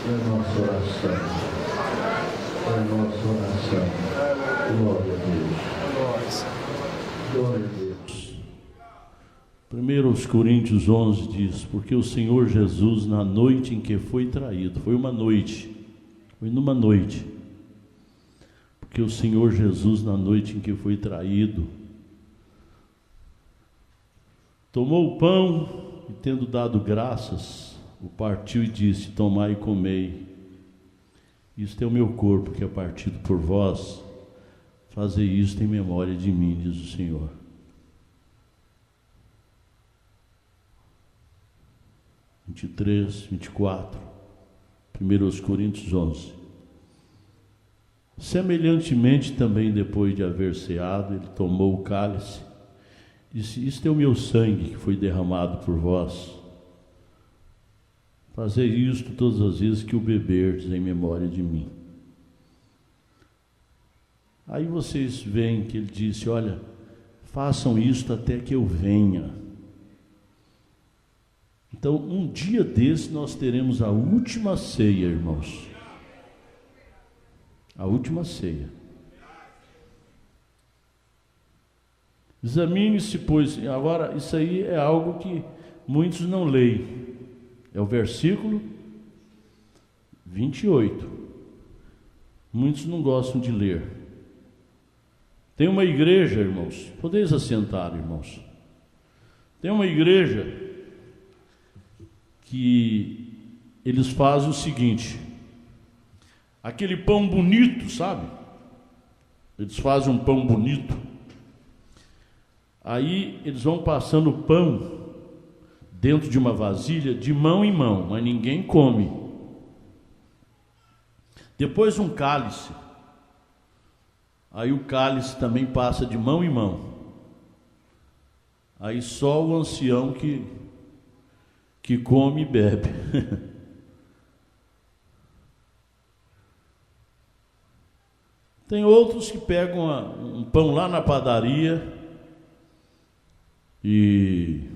É nossa oração. É nossa oração. Glória a Deus. Glória a Deus. 1 Coríntios 11 diz: porque o Senhor Jesus, na noite em que foi traído, foi numa noite, porque o Senhor Jesus, na noite em que foi traído, tomou o pão e, tendo dado graças, o partiu e disse: tomai e comei, isto é o meu corpo que é partido por vós, fazei isto em memória de mim, diz o Senhor. (João 23, 24, 1 Coríntios 11). Semelhantemente também, depois de haver ceado, ele tomou o cálice, disse: isto é o meu sangue que foi derramado por vós, fazei isto todas as vezes que o beberdes em memória de mim. Aí vocês veem que ele disse: olha, façam isto até que eu venha. Então, um dia desse nós teremos a última ceia, irmãos. A última ceia. Examine-se, pois. Agora, isso aí é algo que muitos não leem. É o versículo 28. Muitos não gostam de ler. Tem uma igreja, irmãos. Podeis assentar, irmãos. Tem uma igreja que eles fazem o seguinte: aquele pão bonito, sabe? Eles fazem um pão bonito. Aí eles vão passando o pão dentro de uma vasilha, de mão em mão, mas ninguém come. Depois um cálice. Aí o cálice também passa de mão em mão. Aí só o ancião que come e bebe. Tem outros que pegam um pão lá na padaria e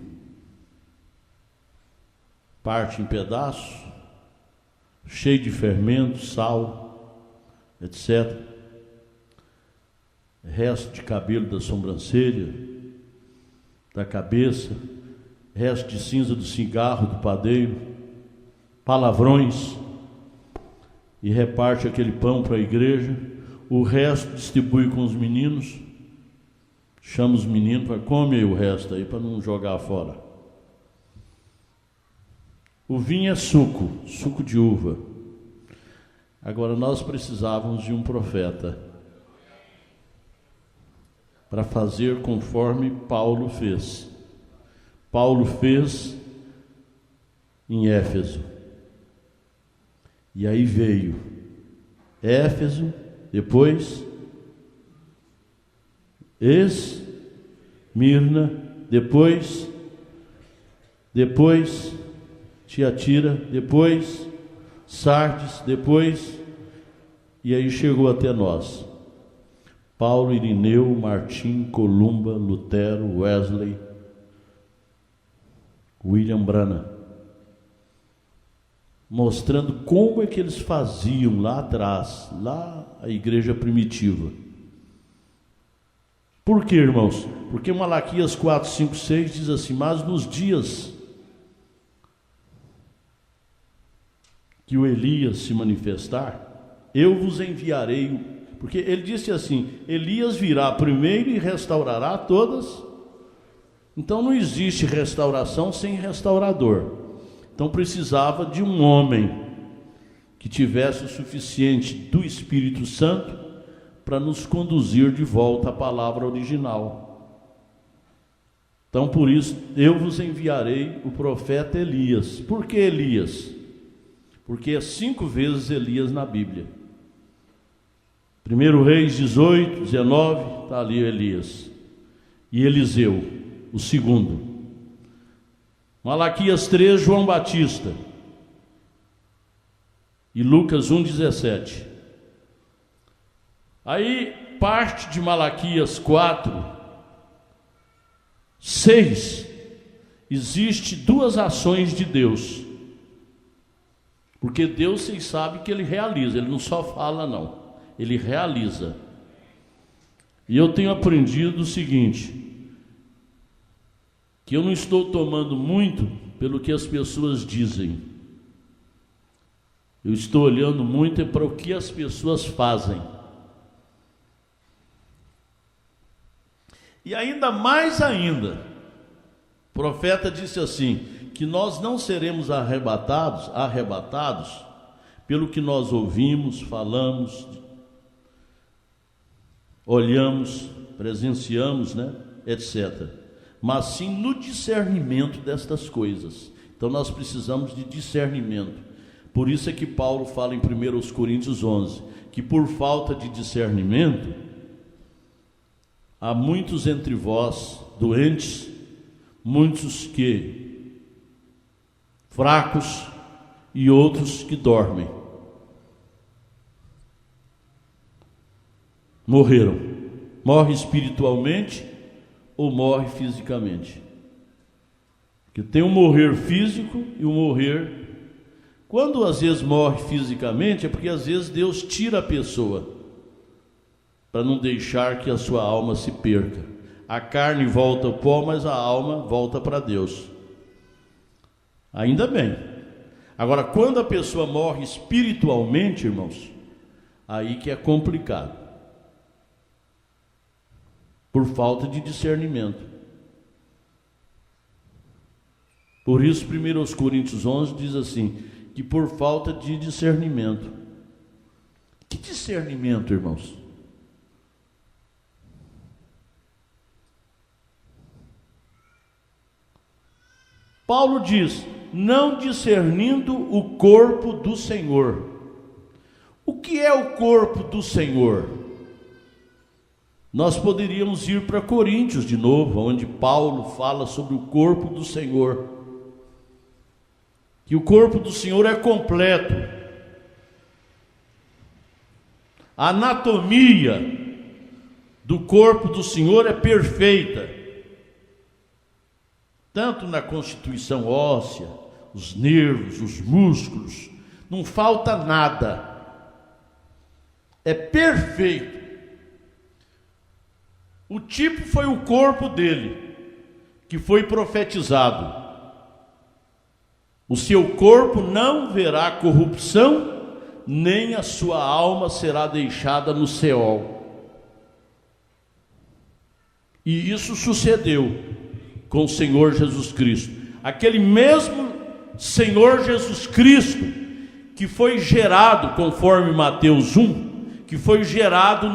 parte em pedaços, cheio de fermento, sal, etc. Resto de cabelo da sobrancelha, da cabeça, resto de cinza do cigarro do padeiro, palavrões, e reparte aquele pão para a igreja. O resto distribui com os meninos, chama os meninos para comer o resto aí, para não jogar fora. O vinho é suco de uva. Agora nós precisávamos de um profeta para fazer conforme Paulo fez. Paulo fez em Éfeso. E aí veio Éfeso, depois Esmirna, depois Tiatira, depois Sardes, depois, e aí chegou até nós. Paulo, Irineu, Martim, Columba, Lutero, Wesley, William Branham, mostrando como é que eles faziam lá atrás, lá a igreja primitiva. Por quê, irmãos? Porque Malaquias 4, 5, 6 diz assim: mas nos dias que o Elias se manifestar, eu vos enviarei. Porque ele disse assim: Elias virá primeiro e restaurará todas. Então não existe restauração sem restaurador. Então precisava de um homem que tivesse o suficiente do Espírito Santo para nos conduzir de volta à palavra original. Então por isso eu vos enviarei o profeta Elias. Por que Elias? Porque é 5 vezes Elias na Bíblia. 1 Reis 18, 19, está ali Elias. E Eliseu, o segundo. Malaquias 3, João Batista. E Lucas 1, 17. Aí, parte de Malaquias 4, 6, existe 2 ações de Deus. Porque Deus, vocês sabem que Ele realiza, Ele não só fala não, Ele realiza. E eu tenho aprendido o seguinte, que eu não estou tomando muito pelo que as pessoas dizem. Eu estou olhando muito para o que as pessoas fazem. E ainda mais ainda, o profeta disse assim, que nós não seremos arrebatados pelo que nós ouvimos, falamos, olhamos, presenciamos, etc. Mas sim no discernimento destas coisas. Então nós precisamos de discernimento. Por isso é que Paulo fala em 1 Coríntios 11, que por falta de discernimento, há muitos entre vós doentes, muitos que fracos e outros que dormem. Morreram. Morre espiritualmente ou morre fisicamente. Porque tem um morrer físico e um morrer. Quando às vezes morre fisicamente, é porque às vezes Deus tira a pessoa, para não deixar que a sua alma se perca. A carne volta ao pó, mas a alma volta para Deus. Ainda bem. Agora, quando a pessoa morre espiritualmente, irmãos, aí que é complicado. Por falta de discernimento. Por isso, 1 Coríntios 11 diz assim, que por falta de discernimento. Que discernimento, irmãos? Paulo diz, não discernindo o corpo do Senhor. O que é o corpo do Senhor? Nós poderíamos ir para Coríntios de novo, onde Paulo fala sobre o corpo do Senhor. Que o corpo do Senhor é completo. A anatomia do corpo do Senhor é perfeita. Tanto na constituição óssea, os nervos, os músculos, não falta nada. É perfeito. O tipo foi o corpo dele, que foi profetizado. O seu corpo não verá corrupção, nem a sua alma será deixada no Seol. E isso sucedeu com o Senhor Jesus Cristo. Aquele mesmo Senhor Jesus Cristo que foi gerado, conforme Mateus 1, que foi gerado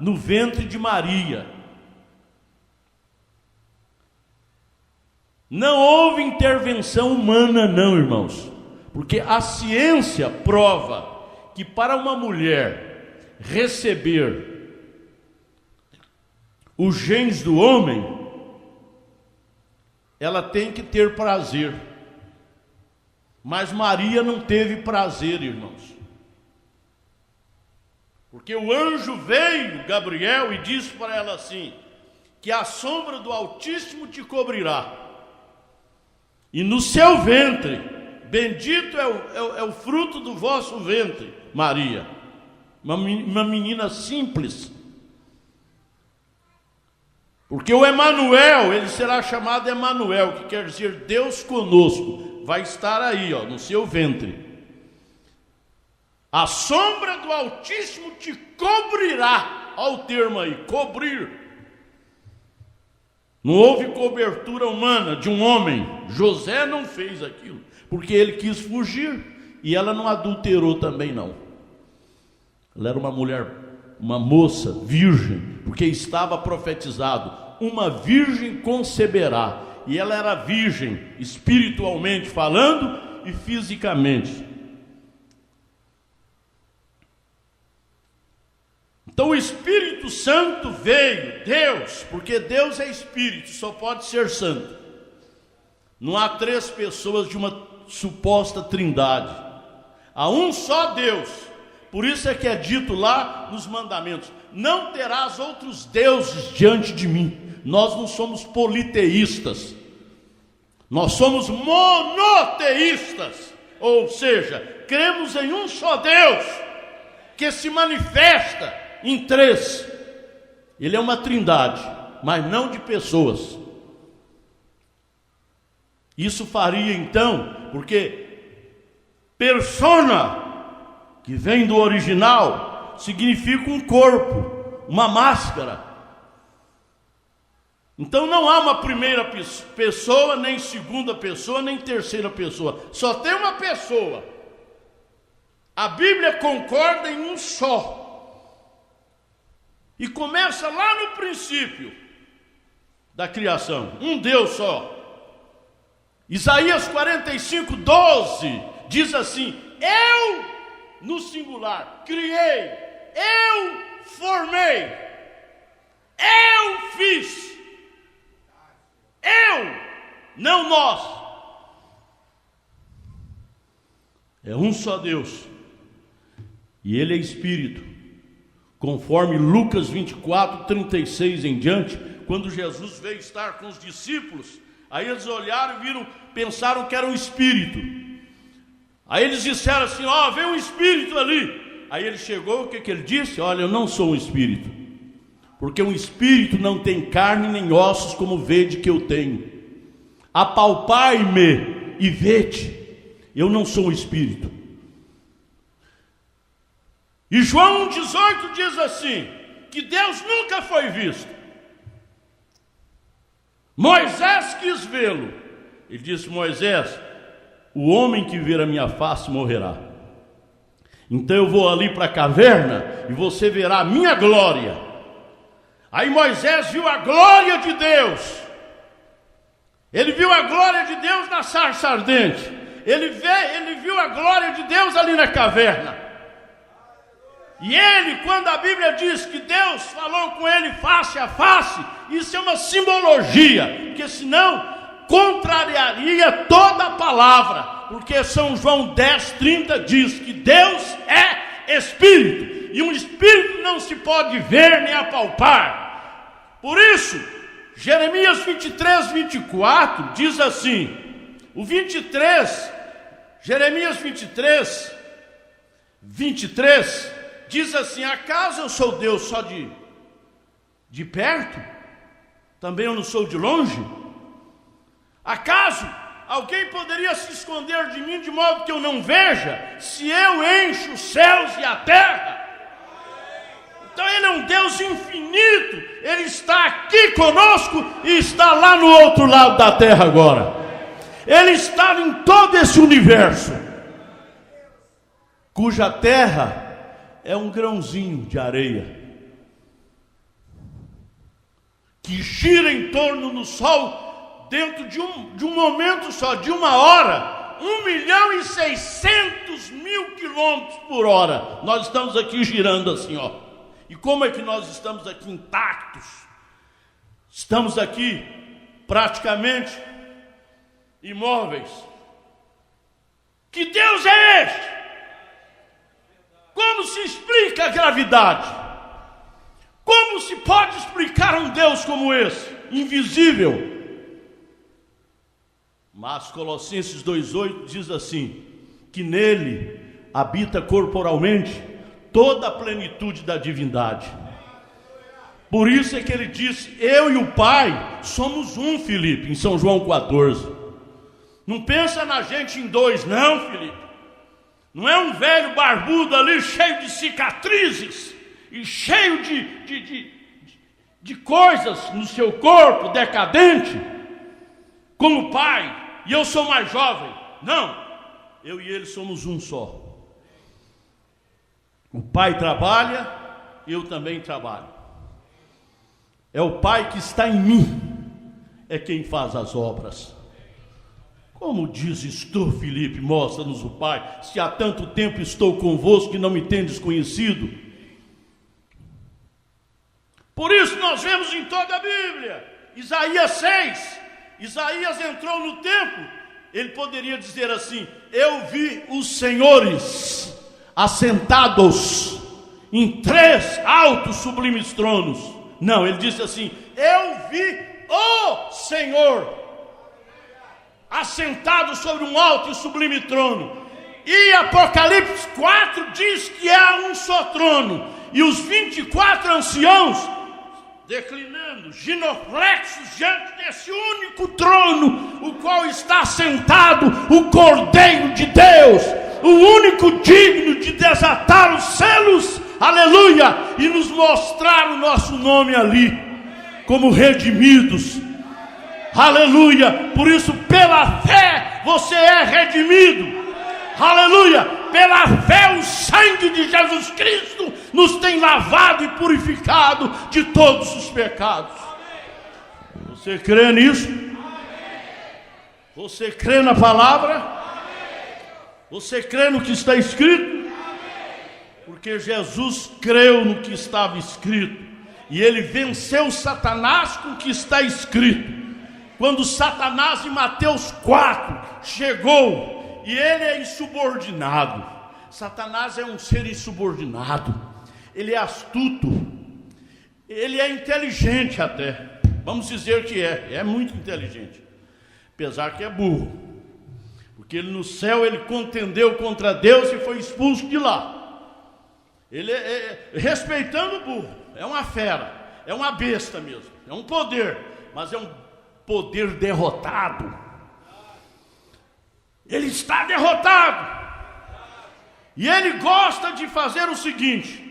no ventre de Maria. Não houve intervenção humana não, irmãos, porque a ciência prova que para uma mulher receber os genes do homem, ela tem que ter prazer. Mas Maria não teve prazer, irmãos. Porque o anjo veio, Gabriel, e disse para ela assim, que a sombra do Altíssimo te cobrirá. E no seu ventre, bendito é o fruto do vosso ventre, Maria. Uma menina simples. Porque o Emanuel, ele será chamado Emanuel, que quer dizer Deus conosco. Vai estar aí, no seu ventre. A sombra do Altíssimo te cobrirá. Olha o termo aí, cobrir. Não houve cobertura humana de um homem. José não fez aquilo, porque ele quis fugir. E ela não adulterou também não. Ela era uma mulher, uma moça virgem, porque estava profetizado, uma virgem conceberá. E ela era virgem, espiritualmente falando e fisicamente. Então o Espírito Santo veio, Deus, porque Deus é Espírito, só pode ser santo. Não há três pessoas de uma suposta trindade. Há um só Deus. Por isso é que é dito lá nos mandamentos, não terás outros deuses diante de mim. Nós não somos politeístas, nós somos monoteístas. Ou seja, cremos em um só Deus, que se manifesta em três. Ele é uma trindade, mas não de pessoas. Isso faria então, porque persona, que vem do original, significa um corpo, uma máscara. Então não há uma primeira pessoa, nem segunda pessoa, nem terceira pessoa. Só tem uma pessoa. A Bíblia concorda em um só. E começa lá no princípio da criação. Um Deus só. Isaías 45:12 diz assim: eu, no singular, criei, eu formei, eu fiz, eu, não nós. É um só Deus, e Ele é Espírito, conforme Lucas 24:36 em diante, quando Jesus veio estar com os discípulos. Aí eles olharam e viram, pensaram que era um espírito. Aí eles disseram assim: ó, vem um espírito ali. Aí ele chegou, o que ele disse? Olha, eu não sou um espírito, porque um espírito não tem carne nem ossos, como vede que eu tenho. Apalpai-me e vede, eu não sou um espírito. E João 1,18 diz assim, que Deus nunca foi visto. Moisés quis vê-lo. Ele disse: Moisés, o homem que ver a minha face morrerá. Então eu vou ali para a caverna e você verá a minha glória. Aí Moisés viu a glória de Deus. Ele viu a glória de Deus na sarça ardente. Ele viu a glória de Deus ali na caverna. E ele, quando a Bíblia diz que Deus falou com ele face a face, isso é uma simbologia, porque senão contrariaria toda a palavra, porque São João 10:30 diz que Deus é Espírito, e um Espírito não se pode ver nem apalpar. Por isso, Jeremias 23:24 diz assim, Jeremias 23 diz assim: acaso eu sou Deus só de perto? Também eu não sou de longe? Acaso alguém poderia se esconder de mim de modo que eu não veja, se eu encho os céus e a terra? Então Ele é um Deus infinito, Ele está aqui conosco e está lá no outro lado da terra agora. Ele está em todo esse universo, cuja terra é um grãozinho de areia que gira em torno do Sol dentro de um momento só, de uma hora, 1.600.000 quilômetros por hora. Nós estamos aqui girando assim, ó. E como é que nós estamos aqui intactos? Estamos aqui praticamente imóveis. Que Deus é este? Como se explica a gravidade? Como se pode explicar um Deus como esse? Invisível. Mas Colossenses 2,8 diz assim, que nele habita corporalmente toda a plenitude da divindade. Por isso é que ele disse: eu e o Pai somos um, Filipe, em São João 14. Não pensa na gente em dois, não, Filipe. Não é um velho barbudo ali, cheio de cicatrizes e cheio de coisas no seu corpo, decadente, como o Pai, e eu sou mais jovem. Não, eu e ele somos um só. O Pai trabalha, eu também trabalho. É o Pai que está em mim, é quem faz as obras. Como dizes tu, Filipe, mostra-nos o Pai, se há tanto tempo estou convosco que não me tendes conhecido. Por isso nós vemos em toda a Bíblia, Isaías 6, Isaías entrou no templo, ele poderia dizer assim: eu vi os senhores assentados em 3 altos sublimes tronos. Não, ele disse assim: eu vi o Senhor assentado sobre um alto e sublime trono, E Apocalipse 4 diz que há um só trono, e os 24 anciãos declinando, genuflexos diante desse único trono, o qual está sentado o Cordeiro de Deus, o único digno de desatar os selos, aleluia, e nos mostrar o nosso nome ali, como redimidos, aleluia. Por isso, pela fé, você é redimido, aleluia. Pela fé, o sangue de Jesus Cristo nos tem lavado e purificado de todos os pecados. Você crê nisso? Você crê na palavra? Você crê no que está escrito? Porque Jesus creu no que estava escrito, e ele venceu Satanás com o que está escrito. Quando Satanás, em Mateus 4, chegou, e ele é insubordinado. Satanás é um ser insubordinado. Ele é astuto. Ele é inteligente até. Vamos dizer que é muito inteligente. Apesar que é burro. Porque ele no céu, ele contendeu contra Deus e foi expulso de lá. Ele respeitando o burro. É uma fera. É uma besta mesmo. É um poder. Mas é um poder derrotado. Ele está derrotado. E ele gosta de fazer o seguinte: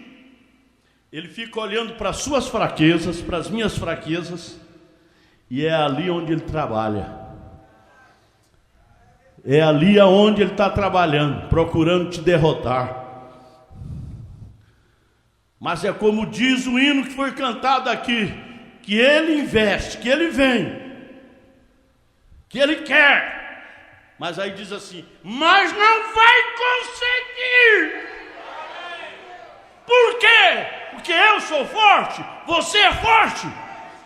ele fica olhando para as suas fraquezas, para as minhas fraquezas, e é ali onde ele trabalha. É ali onde ele está trabalhando, procurando te derrotar. Mas é como diz o hino que foi cantado aqui, que ele investe, que ele vem, que ele quer. Mas aí diz assim: mas não vai conseguir. Por quê? Porque eu sou forte? Você é forte?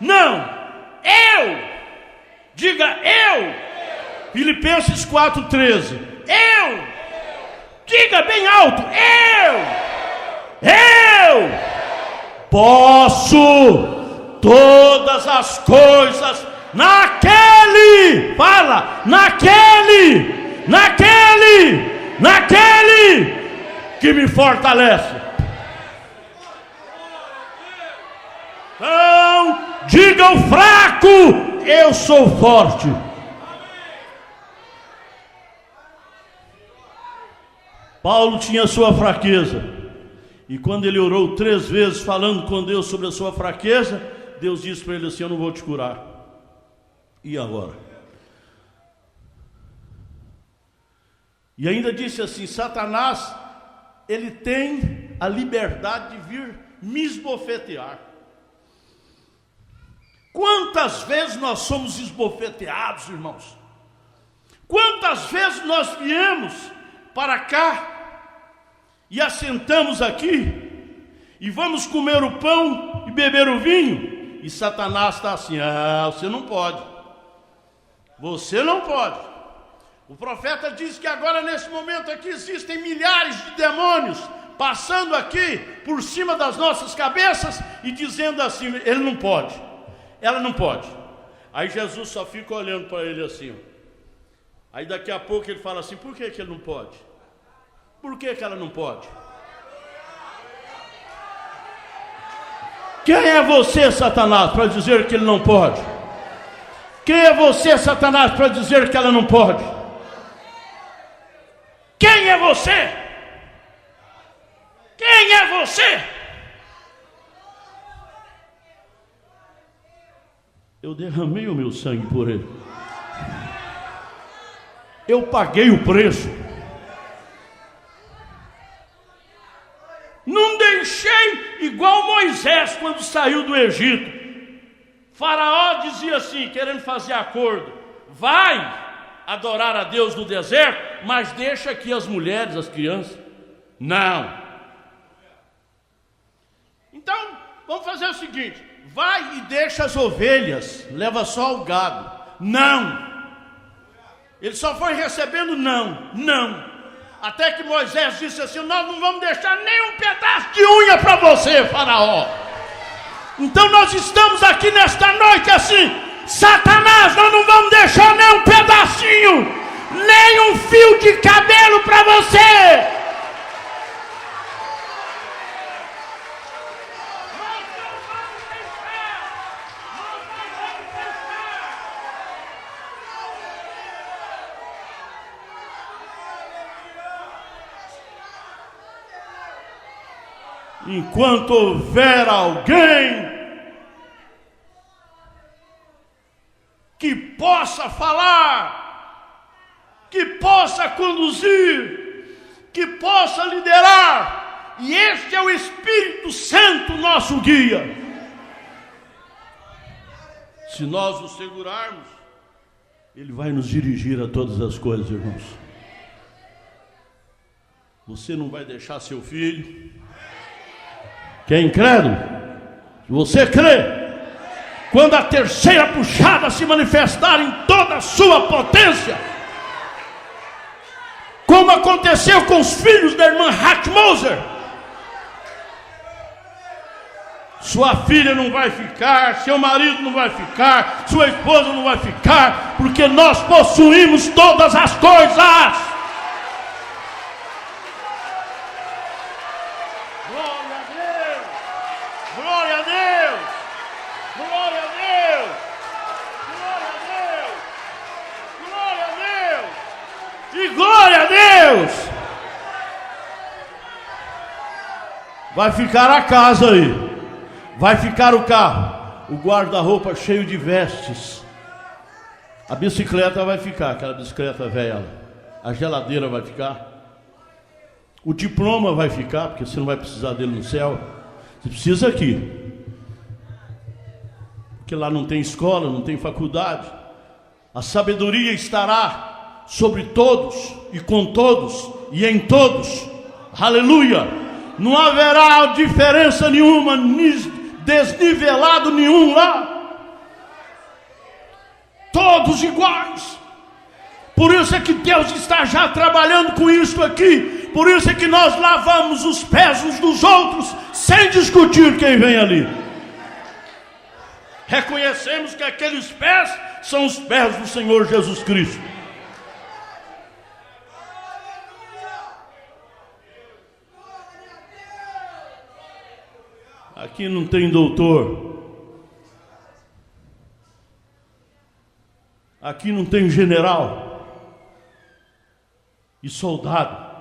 Não, eu. Diga eu. Filipenses 4,13. Eu. Diga bem alto: eu posso todas as coisas naquele, fala, naquele que me fortalece. Então, diga ao fraco: eu sou forte. Paulo tinha sua fraqueza, e quando ele orou 3 vezes falando com Deus sobre a sua fraqueza, Deus disse para ele assim: eu não vou te curar. E agora? E ainda disse assim: Satanás, ele tem a liberdade de vir me esbofetear. Quantas vezes nós somos esbofeteados, irmãos? Quantas vezes nós viemos para cá e assentamos aqui e vamos comer o pão e beber o vinho, e Satanás está assim: você não pode. Você não pode. O profeta diz que agora, nesse momento aqui, existem milhares de demônios passando aqui por cima das nossas cabeças e dizendo assim: ele não pode, ela não pode. Aí Jesus só fica olhando para ele assim, ó. Aí daqui a pouco ele fala assim: por que ele não pode? Por que ela não pode? Quem é você, Satanás, para dizer que ele não pode? Quem é você, Satanás, para dizer que ela não pode? Quem é você? Quem é você? Eu derramei o meu sangue por ele. Eu paguei o preço. Não deixei igual Moisés quando saiu do Egito. Faraó dizia assim, querendo fazer acordo: vai adorar a Deus no deserto, mas deixa aqui as mulheres, as crianças. Não. Então, vamos fazer o seguinte: vai e deixa as ovelhas, leva só o gado. Não. Ele só foi recebendo não. Até que Moisés disse assim: nós não vamos deixar nem um pedaço de unha para você, Faraó. Então nós estamos aqui nesta noite assim: Satanás, nós não vamos deixar nem um pedacinho, nem um fio de cabelo para você, enquanto houver alguém que possa falar, que possa conduzir, que possa liderar, e este é o Espírito Santo, nosso guia. Se nós o segurarmos, ele vai nos dirigir a todas as coisas, irmãos. Você não vai deixar seu filho. Que é incrédulo? Se você crê, quando a terceira puxada se manifestar em toda a sua potência, como aconteceu com os filhos da irmã Hackmoser, sua filha não vai ficar, seu marido não vai ficar, sua esposa não vai ficar, porque nós possuímos todas as coisas. Glória a Deus! Glória a Deus! Glória a Deus! Glória a Deus! Glória a Deus! E glória a Deus! Vai ficar a casa aí. Vai ficar o carro, o guarda-roupa cheio de vestes. A bicicleta vai ficar, aquela bicicleta velha. A geladeira vai ficar. O diploma vai ficar, porque você não vai precisar dele no céu. Você precisa aqui. Porque lá não tem escola, não tem faculdade. A sabedoria estará sobre todos e com todos e em todos. Aleluia! Não haverá diferença nenhuma, desnivelado nenhum lá, todos iguais. Por isso é que Deus está já trabalhando com isso aqui. Por isso é que nós lavamos os pés uns dos outros sem discutir quem vem ali. Reconhecemos que aqueles pés são os pés do Senhor Jesus Cristo. Aqui não tem doutor. Aqui não tem general e soldado.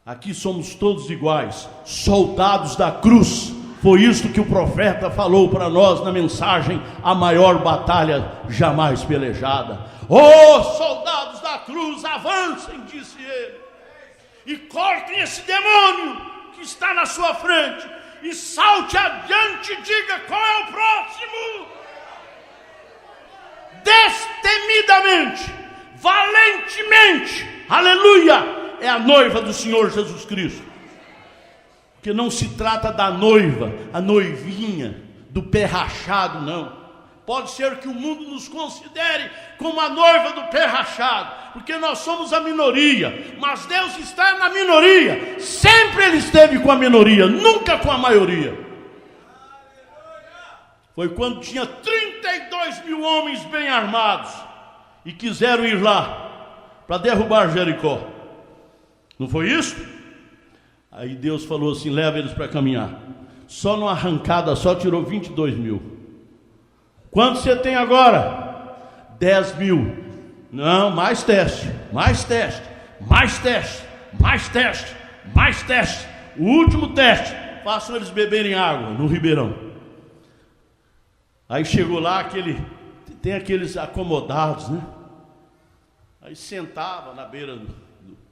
Aqui somos todos iguais, soldados da cruz. Foi isto que o profeta falou para nós na mensagem: a maior batalha jamais pelejada. Oh, soldados da cruz, avancem, disse ele, e cortem esse demônio que está na sua frente. E salte adiante e diga: qual é o próximo? Destemidamente, valentemente, aleluia, é a noiva do Senhor Jesus Cristo. Porque não se trata da noiva, a noivinha do pé rachado, não. Pode ser que o mundo nos considere como a noiva do pé rachado, porque nós somos a minoria, mas Deus está na minoria. Sempre Ele esteve com a minoria, nunca com a maioria. Foi quando tinha 32 mil homens bem armados e quiseram ir lá para derrubar Jericó. Não foi isso? Aí Deus falou assim: leva eles para caminhar. Só numa arrancada só tirou 22 mil. Quanto você tem agora? 10 mil. Não, mais teste, mais teste, mais teste, mais teste, mais teste. O último teste, façam eles beberem água no ribeirão. Aí chegou lá, tem aqueles acomodados, né? Aí sentava na beira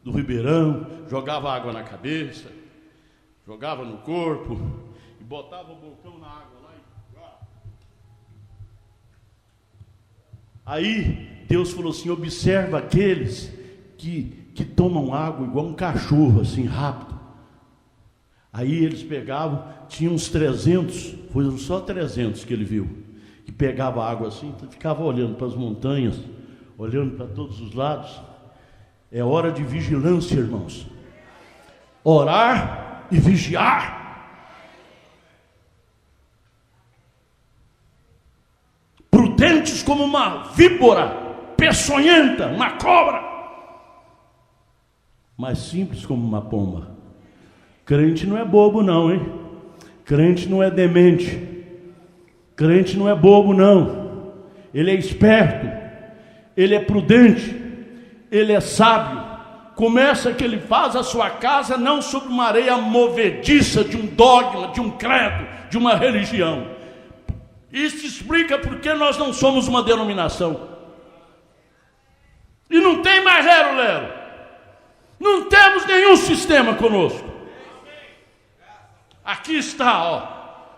do ribeirão, jogava água na cabeça, jogava no corpo e botava o bocão na água lá. Aí Deus falou assim: observa aqueles que tomam água igual um cachorro, assim, rápido. Aí eles pegavam, tinha uns 300, foram só 300 que ele viu, que pegava água assim, ficava olhando para as montanhas, olhando para todos os lados. É hora de vigilância, irmãos. Orar e vigiar. Prudentes como uma víbora, peçonhenta, uma cobra, mas simples como uma pomba. Crente não é bobo não, hein? Crente não é demente. Crente não é bobo não. Ele é esperto, ele é prudente, ele é sábio, começa que ele faz a sua casa não sobre uma areia movediça de um dogma, de um credo, de uma religião. Isso explica porque nós não somos uma denominação. E não tem mais lero-lero. Não temos nenhum sistema conosco. Aqui está, ó,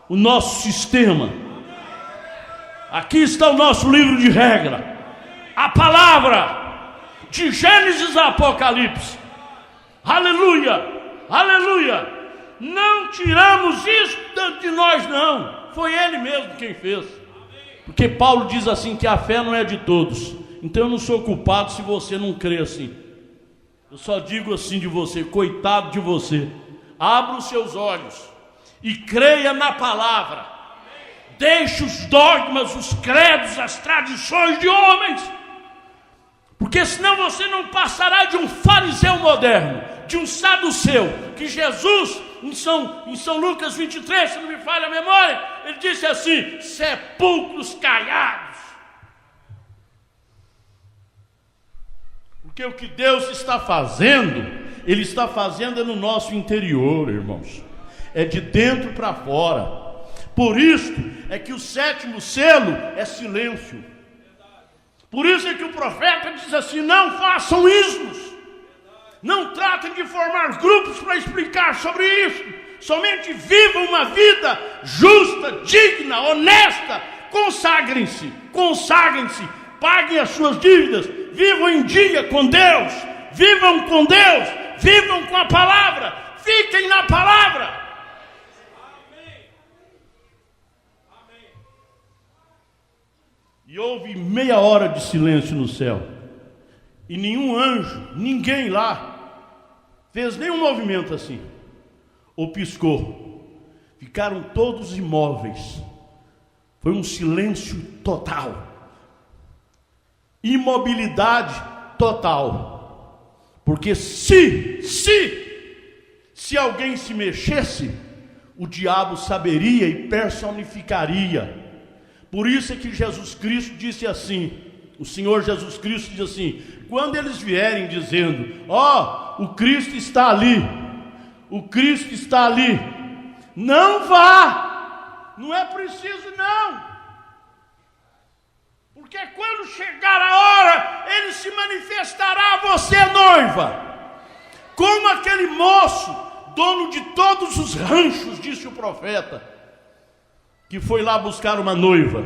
o nosso sistema. Aqui está o nosso livro de regra. A palavra de Gênesis a Apocalipse. Aleluia, aleluia. Não tiramos isso de nós, não. Foi Ele mesmo quem fez. Porque Paulo diz assim que a fé não é de todos. Então eu não sou culpado se você não crê assim. Eu só digo assim de você: coitado de você. Abra os seus olhos e creia na palavra. Deixe os dogmas, os credos, as tradições de homens. Porque senão você não passará de um fariseu moderno, de um saduceu. Que Jesus, em São Lucas 23, se não me falha a memória, ele disse assim: sepulcros caiados. Porque o que Deus está fazendo, Ele está fazendo no nosso interior, irmãos. É de dentro para fora. Por isso é que o sétimo selo é silêncio. Por isso é que o profeta diz assim: não façam ismos. Não tratem de formar grupos para explicar sobre isso. Somente vivam uma vida justa, digna, honesta. Consagrem-se, paguem as suas dívidas. Vivam em dia com Deus. Vivam com Deus. Vivam com a palavra. Fiquem na palavra. E houve meia hora de silêncio no céu. E nenhum anjo, ninguém lá, fez nenhum movimento assim. Ou piscou. Ficaram todos imóveis. Foi um silêncio total. Imobilidade total. Porque se alguém se mexesse, o diabo saberia e personificaria. Por isso é que Jesus Cristo disse assim, o Senhor Jesus Cristo diz assim: quando eles vierem dizendo, ó, o Cristo está ali, o Cristo está ali, não vá, não é preciso não, porque quando chegar a hora, Ele se manifestará a você, noiva, como aquele moço, dono de todos os ranchos, disse o profeta, que foi lá buscar uma noiva,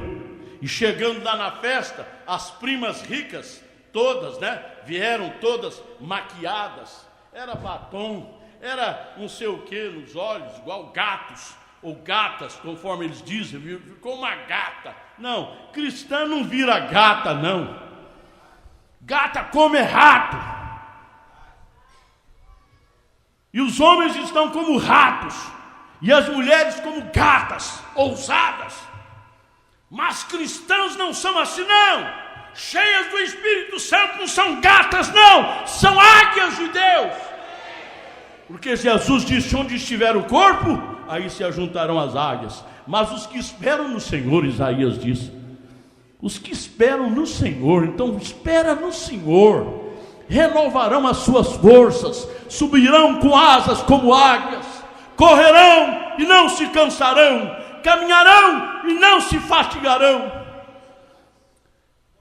e chegando lá na festa, as primas ricas, todas, né, vieram todas maquiadas, era batom, era não sei o que nos olhos, igual gatos, ou gatas, conforme eles dizem, ficou uma gata. Não, cristã não vira gata, não. Gata come rato. E os homens estão como ratos, e as mulheres como gatas, ousadas. Mas cristãos não são assim não. Cheias do Espírito Santo, não são gatas não, são águias de Deus. Porque Jesus disse: onde estiver o corpo, aí se ajuntarão as águias. Mas os que esperam no Senhor, Isaías diz, os que esperam no Senhor, então espera no Senhor, renovarão as suas forças, subirão com asas como águias, correrão e não se cansarão, caminharão e não se fatigarão.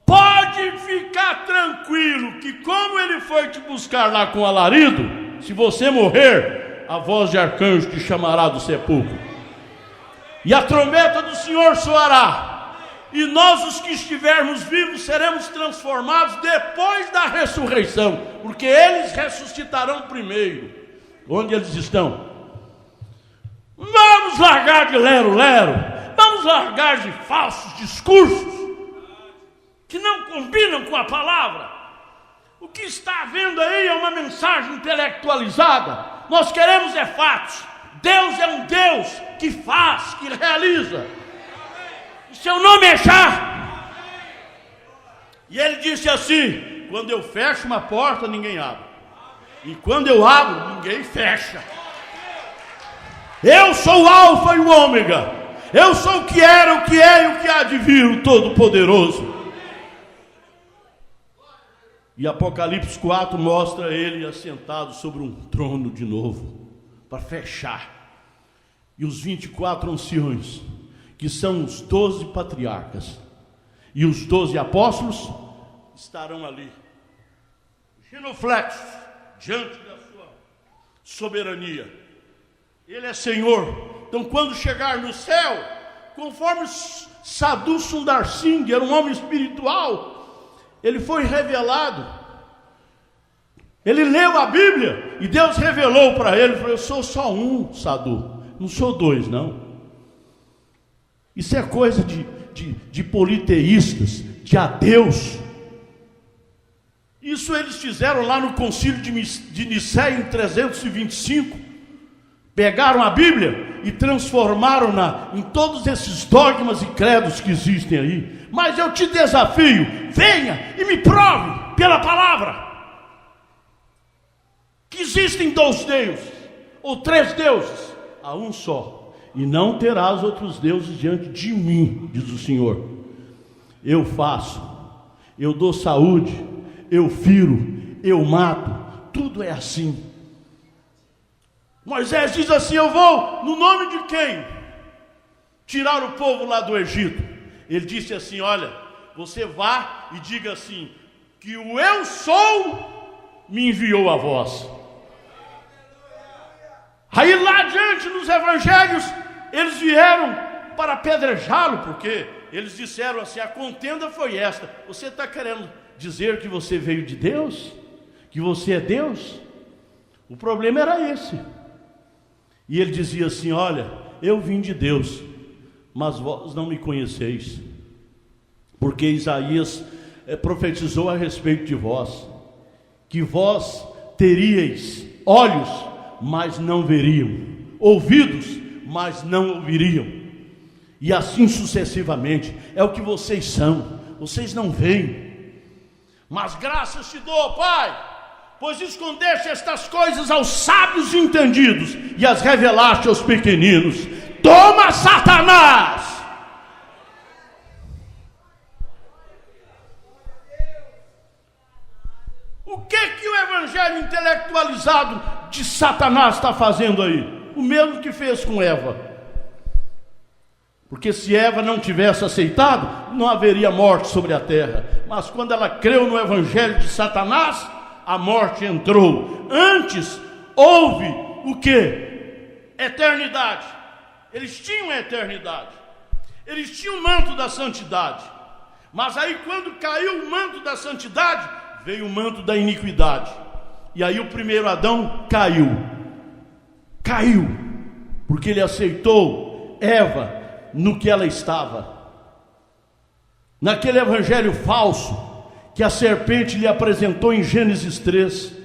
Pode ficar tranquilo que como Ele foi te buscar lá com alarido, se você morrer, a voz de arcanjo te chamará do sepulcro, e a trombeta do Senhor soará, e nós os que estivermos vivos seremos transformados depois da ressurreição, porque eles ressuscitarão primeiro. Onde eles estão? Vamos largar de lero-lero, vamos largar de falsos discursos que não combinam com a palavra. O que está havendo aí é uma mensagem intelectualizada. Nós queremos é fatos. Deus é um Deus que faz, que realiza. E seu nome é Já. E Ele disse assim: quando eu fecho uma porta, ninguém abre, e quando eu abro, ninguém fecha. Eu sou o Alfa e o Ômega. Eu sou o que era, o que é e o que há de vir, o Todo-Poderoso. E Apocalipse 4 mostra ele assentado sobre um trono de novo, para fechar. E os 24 anciões, que são os 12 patriarcas, e os 12 apóstolos, estarão ali, genuflexos, diante da sua soberania. Ele é Senhor. Então, quando chegar no céu, conforme Sadhu Sundar Singh era um homem espiritual, ele foi revelado. Ele leu a Bíblia e Deus revelou para ele. Falou: eu sou só um, Sadhu, não sou dois, não. Isso é coisa de politeístas, de ateus. Isso eles fizeram lá no concílio de Nicéia em 325. Pegaram a Bíblia e transformaram-na em todos esses dogmas e credos que existem aí. Mas eu te desafio, venha e me prove pela palavra que existem 2 deuses, ou 3 deuses, há um só. E não terás outros deuses diante de mim, diz o Senhor. Eu faço, eu dou saúde, eu firo, eu mato, tudo é assim. Moisés diz assim: eu vou, no nome de quem? Tirar o povo lá do Egito. Ele disse assim: olha, você vá e diga assim, que o eu sou me enviou a vós. Aí lá adiante nos evangelhos, eles vieram para apedrejá-lo, porque eles disseram assim: a contenda foi esta. Você está querendo dizer que você veio de Deus? Que você é Deus? O problema era esse. E ele dizia assim: olha, eu vim de Deus, mas vós não me conheceis, porque Isaías profetizou a respeito de vós, que vós teríeis olhos, mas não veriam, ouvidos, mas não ouviriam, e assim sucessivamente. É o que vocês são, vocês não veem. Mas graças te dou, Pai, pois escondeste estas coisas aos sábios entendidos e as revelaste aos pequeninos. Toma, Satanás! O que o evangelho intelectualizado de Satanás está fazendo aí? O mesmo que fez com Eva. Porque se Eva não tivesse aceitado, não haveria morte sobre a terra. Mas quando ela creu no evangelho de Satanás, a morte entrou. Antes houve o que? Eternidade. Eles tinham a eternidade, eles tinham o manto da santidade. Mas aí quando caiu o manto da santidade, veio o manto da iniquidade. E aí o primeiro Adão caiu, porque ele aceitou Eva no que ela estava, naquele evangelho falso que a serpente lhe apresentou em Gênesis 3.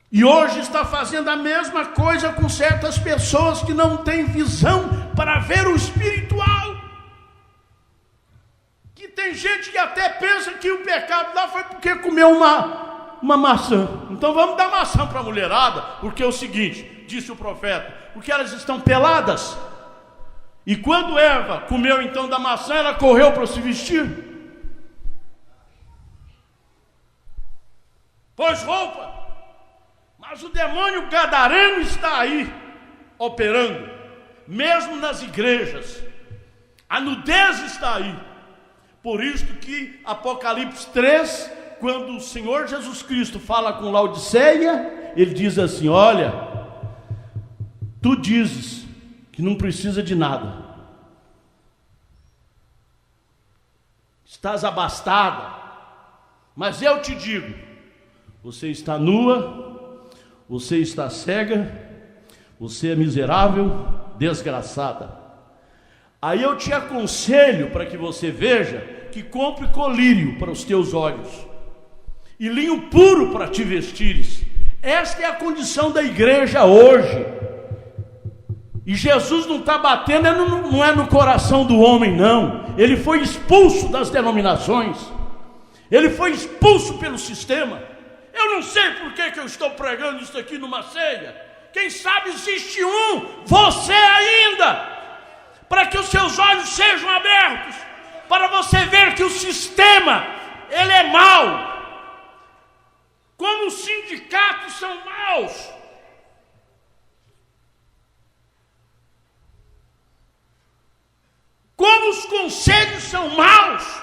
E hoje está fazendo a mesma coisa com certas pessoas que não têm visão para ver o espiritual. Que tem gente que até pensa que o pecado lá foi porque comeu uma maçã. Então vamos dar maçã para a mulherada, porque é o seguinte, disse o profeta, porque elas estão peladas. E quando Eva comeu então da maçã, ela correu para se vestir. Pôs roupa. Mas o demônio gadareno está aí, operando, mesmo nas igrejas. A nudez está aí. Por isso que Apocalipse 3, quando o Senhor Jesus Cristo fala com Laodiceia, ele diz assim: olha, tu dizes que não precisa de nada, estás abastada, mas eu te digo, você está nua, você está cega, você é miserável, desgraçada. Aí eu te aconselho, para que você veja, que compre colírio para os teus olhos e linho puro para te vestires. Esta é a condição da igreja hoje. E Jesus não está batendo, não é no coração do homem, não. Ele foi expulso das denominações, ele foi expulso pelo sistema. Eu não sei por que eu estou pregando isso aqui numa ceia. Quem sabe existe você ainda, para que os seus olhos sejam abertos, para você ver que o sistema, ele é mau, como os sindicatos são maus. Como os conselhos são maus.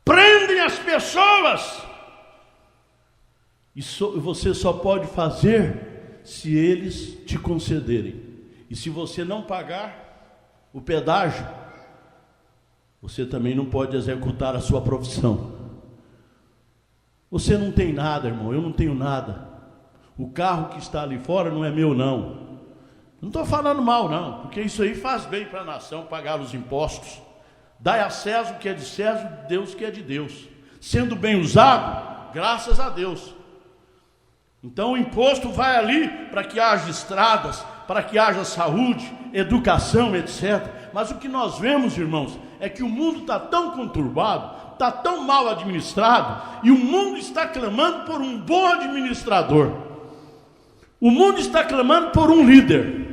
Prendem as pessoas. E você só pode fazer se eles te concederem. E se você não pagar o pedágio, você também não pode executar a sua profissão. Você não tem nada, irmão, eu não tenho nada. O carro que está ali fora não é meu, não. Não estou falando mal, não, porque isso aí faz bem para a nação, pagar os impostos. Dai a César o que é de César, Deus o que é de Deus. Sendo bem usado, graças a Deus. Então o imposto vai ali para que haja estradas, para que haja saúde, educação, etc. Mas o que nós vemos, irmãos, é que o mundo está tão conturbado, está tão mal administrado, e o mundo está clamando por um bom administrador. O mundo está clamando por um líder.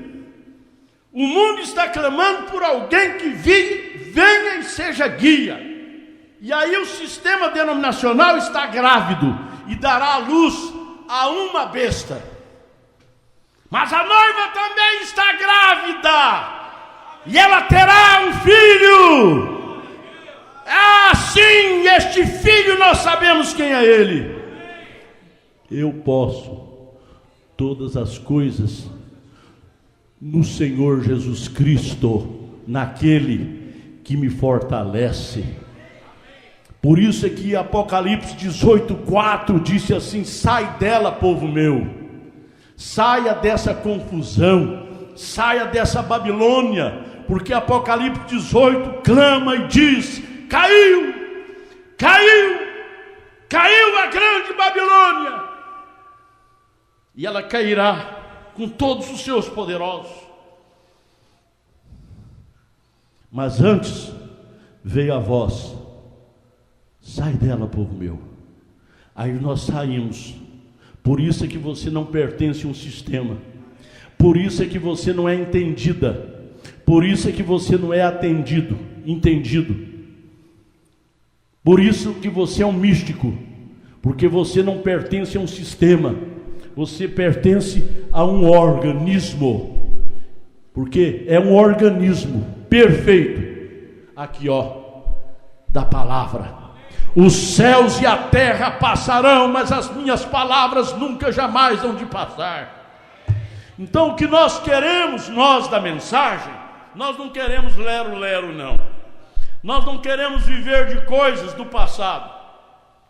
O mundo está clamando por alguém que venha e seja guia. E aí o sistema denominacional está grávido e dará à luz a uma besta. Mas a noiva também está grávida e ela terá um filho. Ah, sim, este filho nós sabemos quem é ele. Eu posso todas as coisas no Senhor Jesus Cristo, naquele que me fortalece. Por isso é que Apocalipse 18:4 disse assim: sai dela, povo meu, saia dessa confusão, saia dessa Babilônia, porque Apocalipse 18 clama e diz: caiu a grande Babilônia, e ela cairá com todos os seus poderosos. Mas antes veio a voz: sai dela, povo meu. Aí nós saímos. Por isso é que você não pertence a um sistema. Por isso é que você não é entendida. Por isso é que você não é entendido. Por isso que você é um místico. Porque você não pertence a um sistema. Você pertence a um organismo. Porque é um organismo perfeito. Aqui, ó, da palavra. Os céus e a terra passarão, mas as minhas palavras nunca jamais hão de passar. Então o que nós queremos, nós da mensagem, nós não queremos lero-lero, não. Nós não queremos viver de coisas do passado,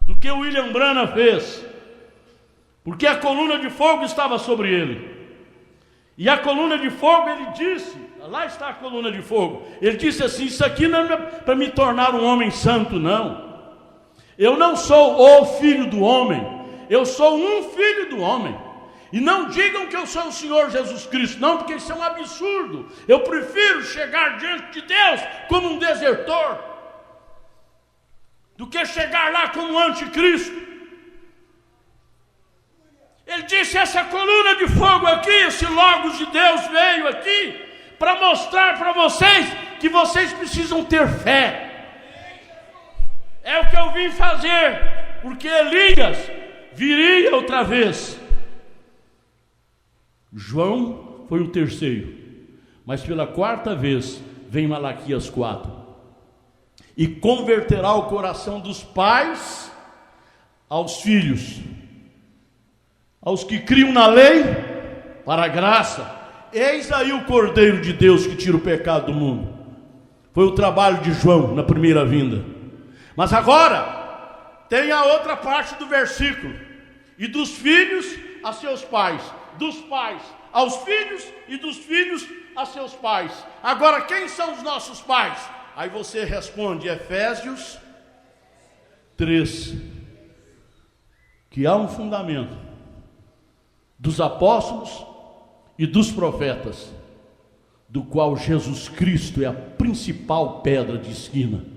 do que o William Branham fez, porque a coluna de fogo estava sobre ele. E a coluna de fogo, ele disse, lá está a coluna de fogo, ele disse assim: isso aqui não é para me tornar um homem santo, não. Eu não sou o filho do homem, eu sou um filho do homem. E não digam que eu sou o Senhor Jesus Cristo, não, porque isso é um absurdo. Eu prefiro chegar diante de Deus como um desertor, do que chegar lá como um anticristo. Ele disse: essa coluna de fogo aqui, esse Logos de Deus veio aqui para mostrar para vocês que vocês precisam ter fé. É o que eu vim fazer, porque Elias viria outra vez. João foi o terceiro, mas pela quarta vez vem Malaquias 4. E converterá o coração dos pais aos filhos, aos que criam na lei, para a graça. Eis aí o Cordeiro de Deus que tira o pecado do mundo. Foi o trabalho de João na primeira vinda. Mas agora tem a outra parte do versículo: e dos filhos a seus pais, dos pais aos filhos e dos filhos a seus pais. Agora quem são os nossos pais? Aí você responde Efésios 3, que há um fundamento dos apóstolos e dos profetas, do qual Jesus Cristo é a principal pedra de esquina.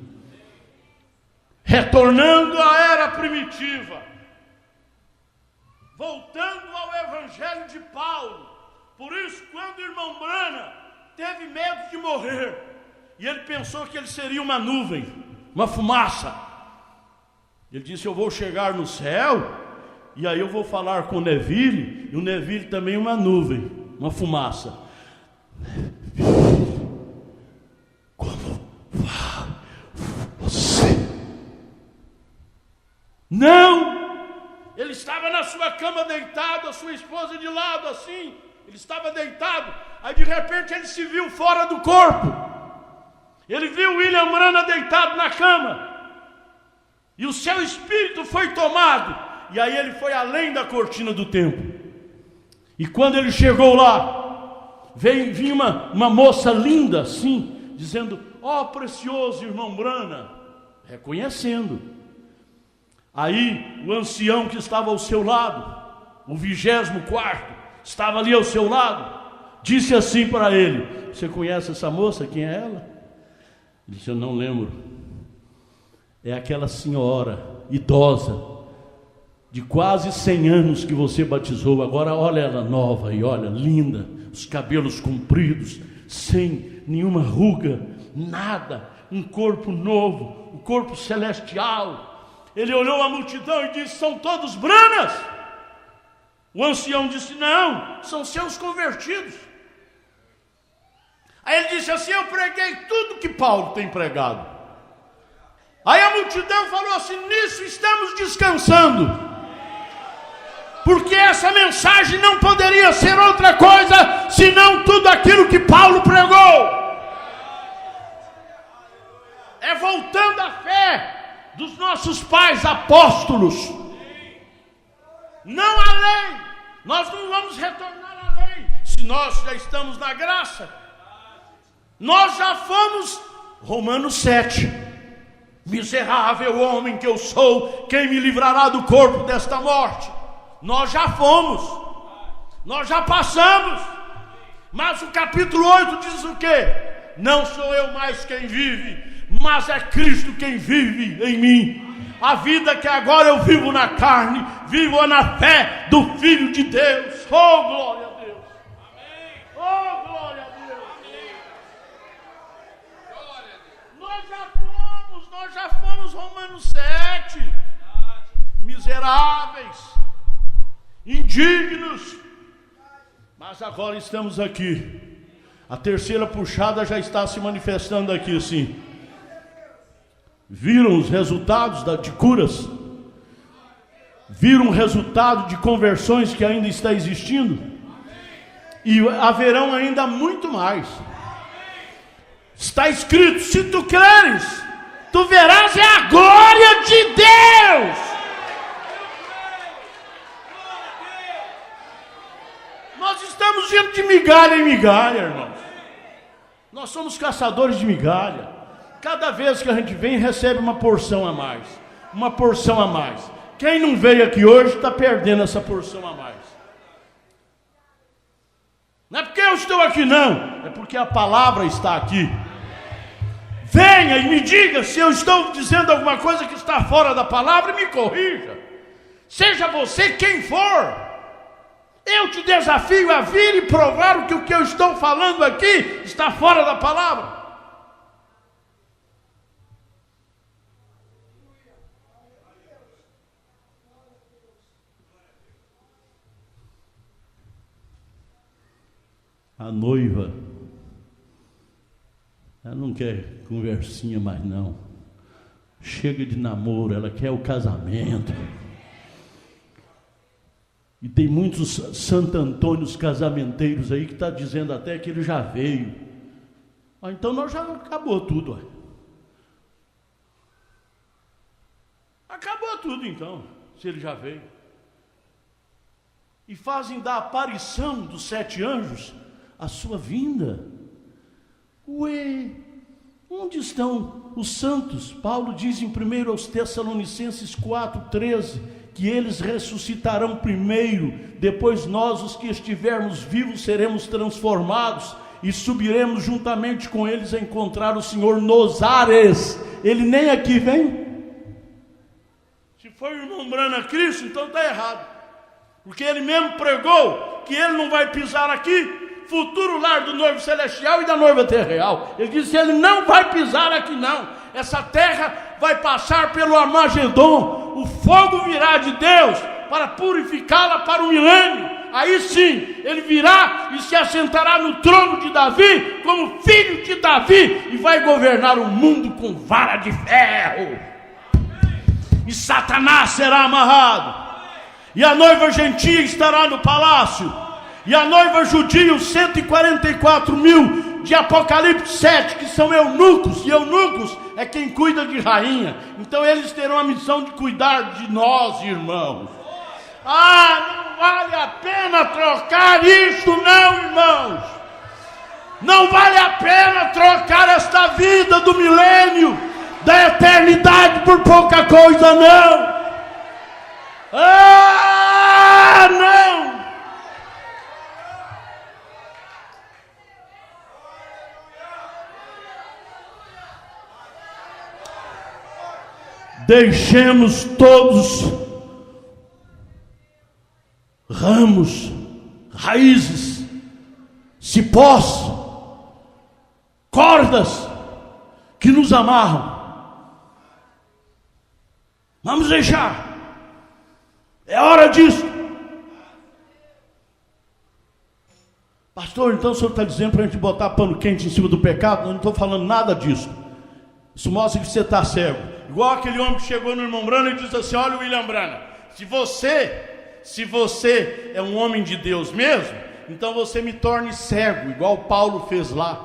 Retornando à era primitiva, voltando ao evangelho de Paulo. Por isso, quando o irmão Branham teve medo de morrer, e ele pensou que ele seria uma nuvem, uma fumaça, Ele disse: eu vou chegar no céu, e aí eu vou falar com o Neville, e o Neville também uma nuvem, uma fumaça. Como vai você? Não! Ele estava na sua cama deitado, a sua esposa de lado assim, ele estava deitado, aí de repente ele se viu fora do corpo. Ele viu William Branham deitado na cama, e o seu espírito foi tomado, e aí ele foi além da cortina do templo. E quando ele chegou lá, vinha uma moça linda assim, dizendo: ó precioso irmão Branham, reconhecendo. Aí o ancião que estava ao seu lado, o 24º, estava ali ao seu lado, disse assim para ele: você conhece essa moça? Quem é ela? Ele disse: eu não lembro. É aquela senhora idosa, de quase 100 anos que você batizou. Agora olha ela nova e olha, linda, os cabelos compridos, sem nenhuma ruga, nada, um corpo novo, um corpo celestial. Ele olhou a multidão e disse: são todos Branhams? O ancião disse: não, são seus convertidos. Aí ele disse assim: eu preguei tudo que Paulo tem pregado. Aí a multidão falou assim: nisso estamos descansando, porque essa mensagem não poderia ser outra coisa senão tudo aquilo que Paulo pregou. É voltando à fé dos nossos pais apóstolos, não a lei. Nós não vamos retornar à lei, se nós já estamos na graça. Nós já fomos, Romanos 7, miserável homem que eu sou, quem me livrará do corpo desta morte? Nós já fomos, nós já passamos. Mas o capítulo 8 diz o quê? Não sou eu mais quem vive, mas é Cristo quem vive em mim. A vida que agora eu vivo na carne, vivo na fé do Filho de Deus. Oh, glória a Deus! Oh, glória a Deus! Nós já fomos, Romanos 7. Miseráveis, indignos, mas agora estamos aqui. A terceira puxada já está se manifestando aqui assim. Viram os resultados de curas? Viram o resultado de conversões que ainda está existindo? E haverão ainda muito mais. Está escrito: se tu creres, tu verás a glória de Deus. Nós estamos indo de migalha em migalha, irmãos. Nós somos caçadores de migalha. Cada vez que a gente vem, recebe uma porção a mais. Uma porção a mais. Quem não veio aqui hoje está perdendo essa porção a mais. Não é porque eu estou aqui, não. É porque a palavra está aqui. Venha e me diga se eu estou dizendo alguma coisa que está fora da palavra e me corrija. Seja você quem for. Eu te desafio a vir e provar que o que eu estou falando aqui está fora da palavra. A noiva, ela não quer conversinha mais não. Chega de namoro, ela quer o casamento. E tem muitos Santo Antônios casamenteiros aí que está dizendo até que ele já veio. Então nós já acabou tudo. Acabou tudo então, se ele já veio. E fazem da aparição dos 7 anjos a sua vinda. Ué, onde estão os santos? Paulo diz em 1 aos Tessalonicenses 4:13, que eles ressuscitarão primeiro, depois nós, os que estivermos vivos, seremos transformados e subiremos juntamente com eles a encontrar o Senhor nos ares. Ele nem aqui vem. Se for o irmão Branham Cristo, então está errado, porque ele mesmo pregou que ele não vai pisar aqui, futuro lar do noivo celestial e da noiva terreal. Ele disse: ele não vai pisar aqui não. Essa terra vai passar pelo Armagedon. O fogo virá de Deus para purificá-la para o milênio. Aí sim, ele virá e se assentará no trono de Davi, como filho de Davi, e vai governar o mundo com vara de ferro. E Satanás será amarrado. E a noiva gentia estará no palácio. E a noiva judia, os 144 mil de Apocalipse 7, que são eunucos. E eunucos é quem cuida de rainha. Então eles terão a missão de cuidar de nós, irmãos. Não vale a pena trocar isso, não, irmãos. Não vale a pena trocar esta vida do milênio, da eternidade, por pouca coisa, não. Não. Deixemos todos ramos, raízes, cipós, cordas que nos amarram. Vamos deixar. É hora disso. Pastor, então o senhor está dizendo para a gente botar pano quente em cima do pecado? Eu não estou falando nada disso. Isso mostra que você está cego. Igual aquele homem que chegou no irmão Brana e disse assim: olha, William Brana, se você é um homem de Deus mesmo, então você me torne cego, igual Paulo fez lá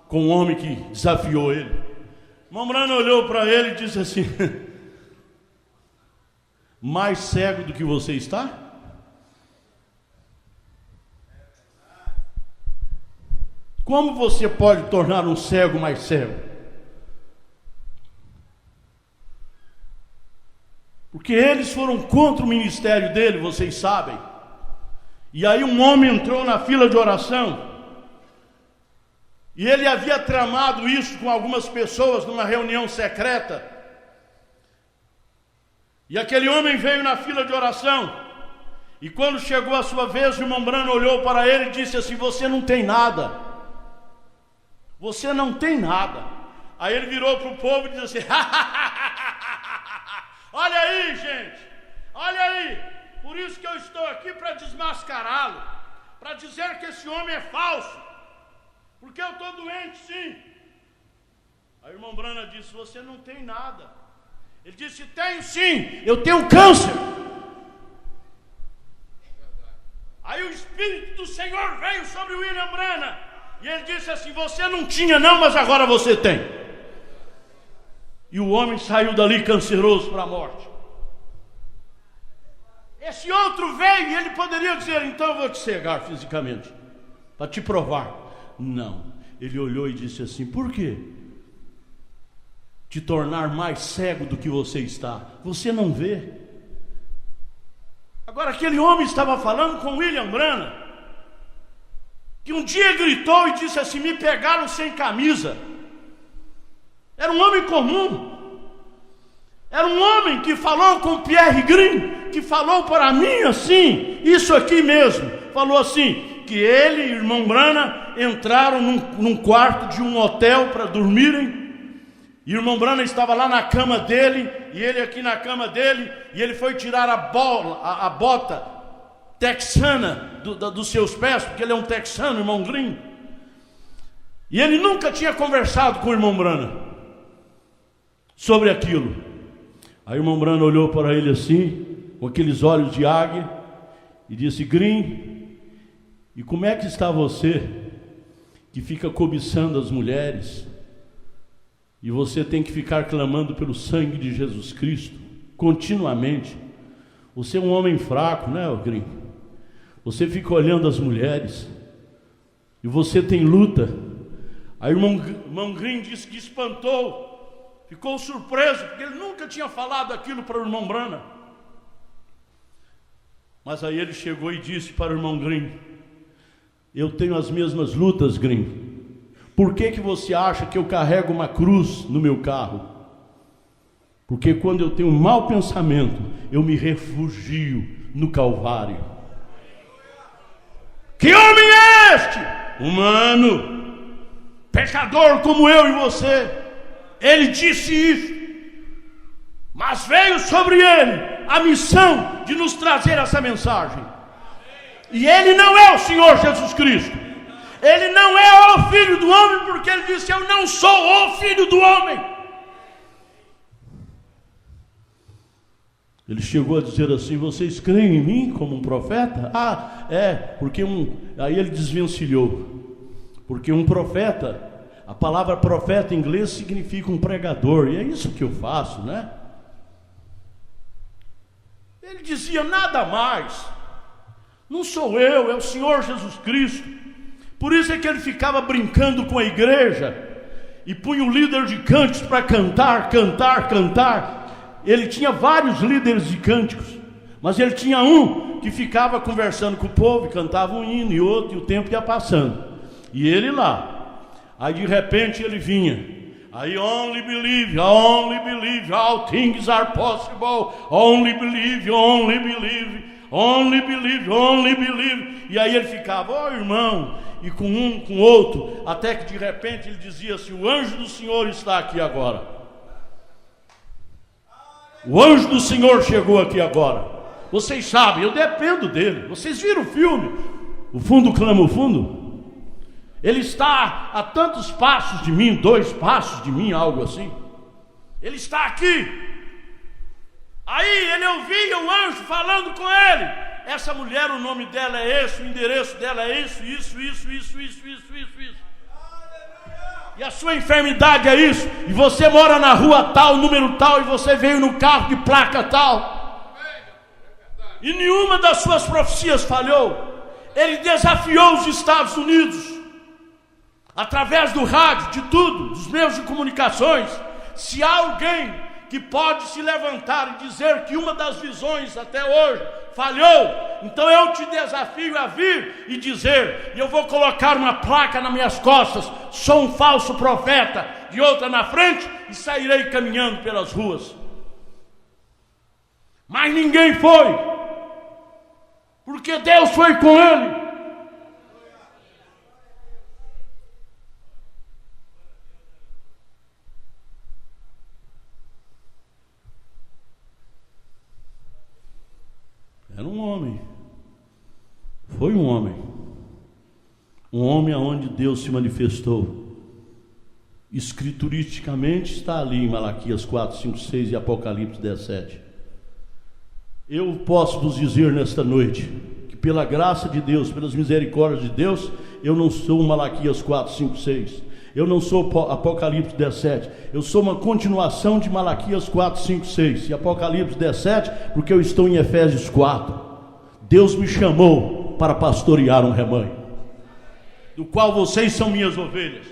com o homem que desafiou ele. O irmão Brana olhou para ele e disse assim: mais cego do que você está? Como você pode tornar um cego mais cego? Porque eles foram contra o ministério dele, vocês sabem. E aí um homem entrou na fila de oração. E ele havia tramado isso com algumas pessoas numa reunião secreta. E aquele homem veio na fila de oração. E quando chegou a sua vez, o irmão Brana olhou para ele e disse assim: você não tem nada. Você não tem nada. Aí ele virou para o povo e disse assim: olha aí, gente, olha aí. Por isso que eu estou aqui, para desmascará-lo, para dizer que esse homem é falso, porque eu estou doente, sim. Aí o irmão Brana disse: você não tem nada. Ele disse: tenho sim, eu tenho câncer. Aí o Espírito do Senhor veio sobre o William Brana, e ele disse assim: você não tinha não, mas agora você tem. E o homem saiu dali canceroso para a morte. Esse outro veio e ele poderia dizer: então eu vou te cegar fisicamente, para te provar. Não, ele olhou e disse assim: por quê? Te tornar mais cego do que você está. Você não vê. Agora aquele homem estava falando com William Brana, que um dia gritou e disse assim: me pegaram sem camisa. Era um homem comum. Era um homem que falou com Pierre Green, que falou para mim assim, isso aqui mesmo. Falou assim, que ele e o irmão Brana entraram num quarto de um hotel para dormirem. E o irmão Brana estava lá na cama dele, e ele aqui na cama dele, e ele foi tirar a bota texana dos seus pés, porque ele é um texano, irmão Green. E ele nunca tinha conversado com o irmão Brana sobre aquilo. Aí o irmão Brana olhou para ele assim, com aqueles olhos de águia, e disse: Green, e como é que está você, que fica cobiçando as mulheres, e você tem que ficar clamando pelo sangue de Jesus Cristo, continuamente? Você é um homem fraco, né, Green? Você fica olhando as mulheres, e você tem luta. Aí o irmão Green disse que espantou, ficou surpreso, porque ele nunca tinha falado aquilo para o irmão Brana. Mas aí ele chegou e disse para o irmão Green: eu tenho as mesmas lutas, Green. Por que você acha que eu carrego uma cruz no meu carro? Porque quando eu tenho um mau pensamento, eu me refugio no Calvário. Que homem é este? Humano, pecador como eu e você. Ele disse isso. Mas veio sobre ele a missão de nos trazer essa mensagem. E ele não é o Senhor Jesus Cristo. Ele não é o Filho do homem, porque ele disse: eu não sou o Filho do homem. Ele chegou a dizer assim: vocês creem em mim como um profeta? Ah, é, porque aí ele desvencilhou. Porque um profeta, a palavra profeta em inglês significa um pregador, e é isso que eu faço, né? Ele dizia: nada mais, não sou eu, é o Senhor Jesus Cristo. Por isso é que ele ficava brincando com a igreja e punha o líder de cânticos para cantar. Ele tinha vários líderes de cânticos, mas ele tinha um que ficava conversando com o povo e cantava um hino e outro, e o tempo ia passando, e ele lá. Aí de repente ele vinha: I only believe, all things are possible, only believe, only believe, only believe, only believe. E aí ele ficava: ó irmão, e com um, com outro, até que de repente ele dizia assim: o anjo do Senhor está aqui agora. O anjo do Senhor chegou aqui agora. Vocês sabem, eu dependo dele. Vocês viram o filme O Fundo Clama o Fundo? Ele está a tantos passos de mim, 2 passos de mim, algo assim. Ele está aqui. Aí ele ouvia o anjo falando com ele: essa mulher, o nome dela é esse, o endereço dela é isso. E a sua enfermidade é isso. E você mora na rua tal, número tal, e você veio no carro de placa tal. E nenhuma das suas profecias falhou. Ele desafiou os Estados Unidos, através do rádio, de tudo, dos meios de comunicações. Se há alguém que pode se levantar e dizer que uma das visões até hoje falhou, então eu te desafio a vir e dizer, e eu vou colocar uma placa nas minhas costas: sou um falso profeta, de outra na frente, e sairei caminhando pelas ruas. Mas ninguém foi, porque Deus foi com ele. Era um homem, foi um homem aonde Deus se manifestou. Escrituristicamente está ali em Malaquias 4, 5, 6 e Apocalipse 17. Eu posso vos dizer nesta noite que pela graça de Deus, pelas misericórdias de Deus, eu não sou Malaquias 4, 5, 6. Eu não sou Apocalipse 17. Eu sou uma continuação de Malaquias 4, 5, 6 e Apocalipse 17, porque eu estou em Efésios 4. Deus me chamou para pastorear um rebanho, do qual vocês são minhas ovelhas,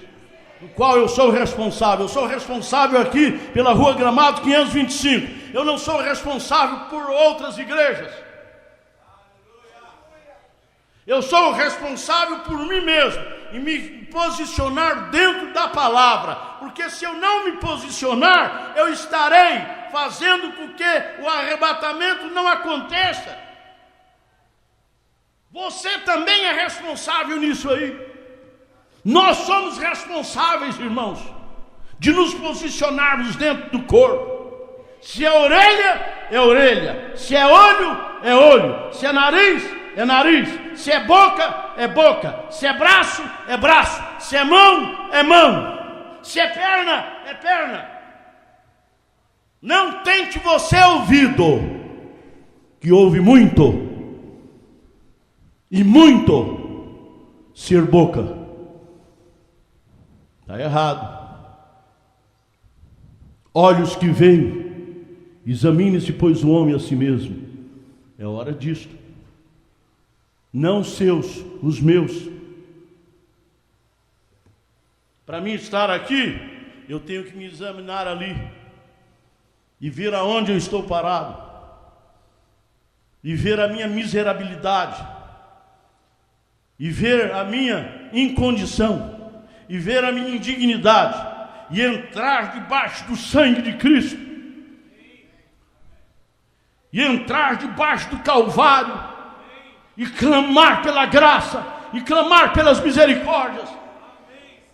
do qual eu sou responsável. Eu sou responsável aqui pela Rua Gramado 525. Eu não sou responsável por outras igrejas. Eu sou responsável por mim mesmo e me posicionar dentro da palavra, porque se eu não me posicionar, eu estarei fazendo com que o arrebatamento não aconteça. Você também é responsável nisso aí. Nós somos responsáveis, irmãos, de nos posicionarmos dentro do corpo. Se é orelha, é orelha. Se é olho, é olho. Se é nariz, é nariz. Se é boca, é boca. Se é braço, é braço. Se é mão, é mão. Se é perna, é perna. Não tente você ouvido, que ouve muito, e muito ser boca. Está errado. Olhos que veem, examine-se, pois, o homem a si mesmo. É hora disto. Não os seus, os meus. Para mim estar aqui, eu tenho que me examinar ali e ver aonde eu estou parado, e ver a minha miserabilidade, e ver a minha incondição, e ver a minha indignidade, e entrar debaixo do sangue de Cristo, e entrar debaixo do Calvário, e clamar pela graça, e clamar pelas misericórdias,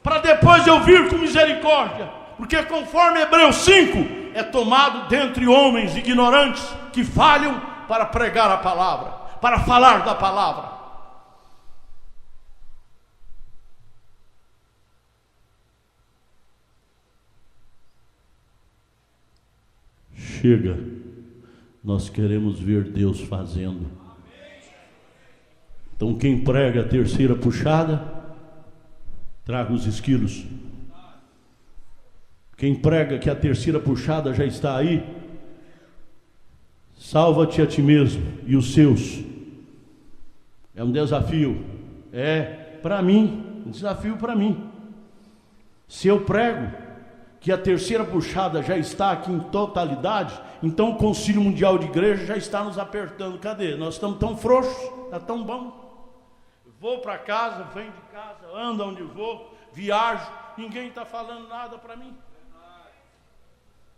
para depois eu vir com misericórdia, porque conforme Hebreus 5, é tomado dentre homens ignorantes que falham para pregar a palavra, para falar da palavra. Chega, nós queremos ver Deus fazendo. Então quem prega a terceira puxada, traga os esquilos. Quem prega que a terceira puxada já está aí, salva-te a ti mesmo e os seus. É um desafio, para mim, um desafio para mim. Se eu prego que a terceira puxada já está aqui em totalidade, então o Concílio Mundial de Igreja já está nos apertando. Cadê? Nós estamos tão frouxos, está tão bom. Vou para casa, venho de casa, ando onde vou, viajo, ninguém está falando nada para mim.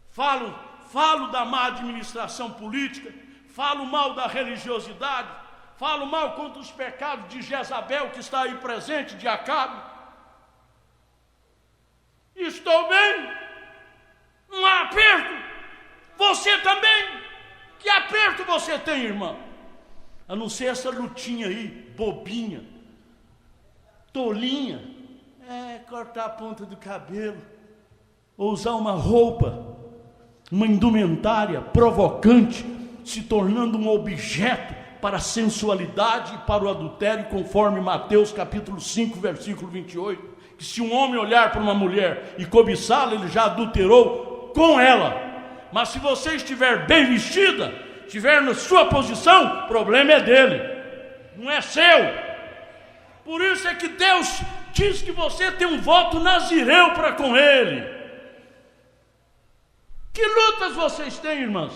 Falo da má administração política, falo mal da religiosidade, falo mal contra os pecados de Jezabel, que está aí presente, de Acabe. Estou bem, não há aperto. Você também. Que aperto você tem, irmão? A não ser essa lutinha aí, bobinha, tolinha. Cortar a ponta do cabelo, ou usar uma roupa, uma indumentária provocante, se tornando um objeto para a sensualidade e para o adultério, conforme Mateus capítulo 5, versículo 28. Que se um homem olhar para uma mulher e cobiçá-la, ele já adulterou com ela. Mas se você estiver bem vestida, estiver na sua posição, o problema é dele, não é seu. Por isso é que Deus diz que você tem um voto nazireu para com ele. Que lutas vocês têm, irmãs?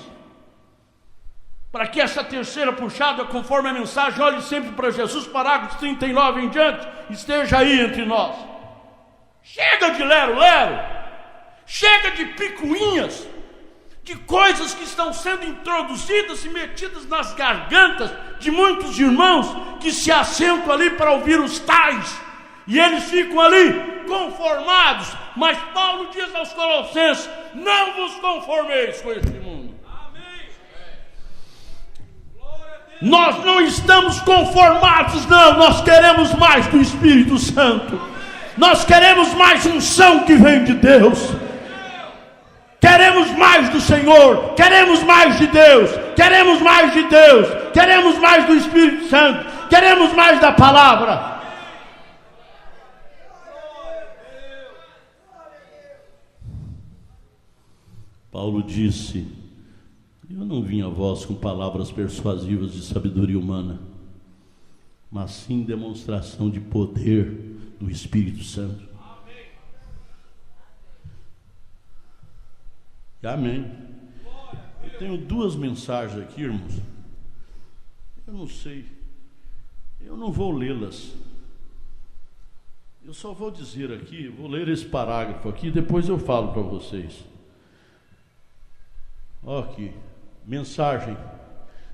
Para que essa terceira puxada, conforme a mensagem, olhe sempre para Jesus, parágrafos 39 em diante, esteja aí entre nós. Chega de lero-lero, chega de picuinhas, de coisas que estão sendo introduzidas e metidas nas gargantas de muitos irmãos que se assentam ali para ouvir os tais, e eles ficam ali conformados. Mas Paulo diz aos Colossenses: não vos conformeis com este mundo. Nós não estamos conformados, não. Nós queremos mais do Espírito Santo. Nós queremos mais unção que vem de Deus. Queremos mais do Senhor. Queremos mais de Deus. Queremos mais de Deus. Queremos mais do Espírito Santo. Queremos mais da palavra. Paulo disse: eu não vim a vós com palavras persuasivas de sabedoria humana, mas sim demonstração de poder do Espírito Santo. Amém. Eu tenho duas mensagens aqui, irmãos. Eu não sei, eu não vou lê-las. Eu só vou dizer aqui, vou ler esse parágrafo aqui, depois eu falo para vocês. Ó, aqui, mensagem: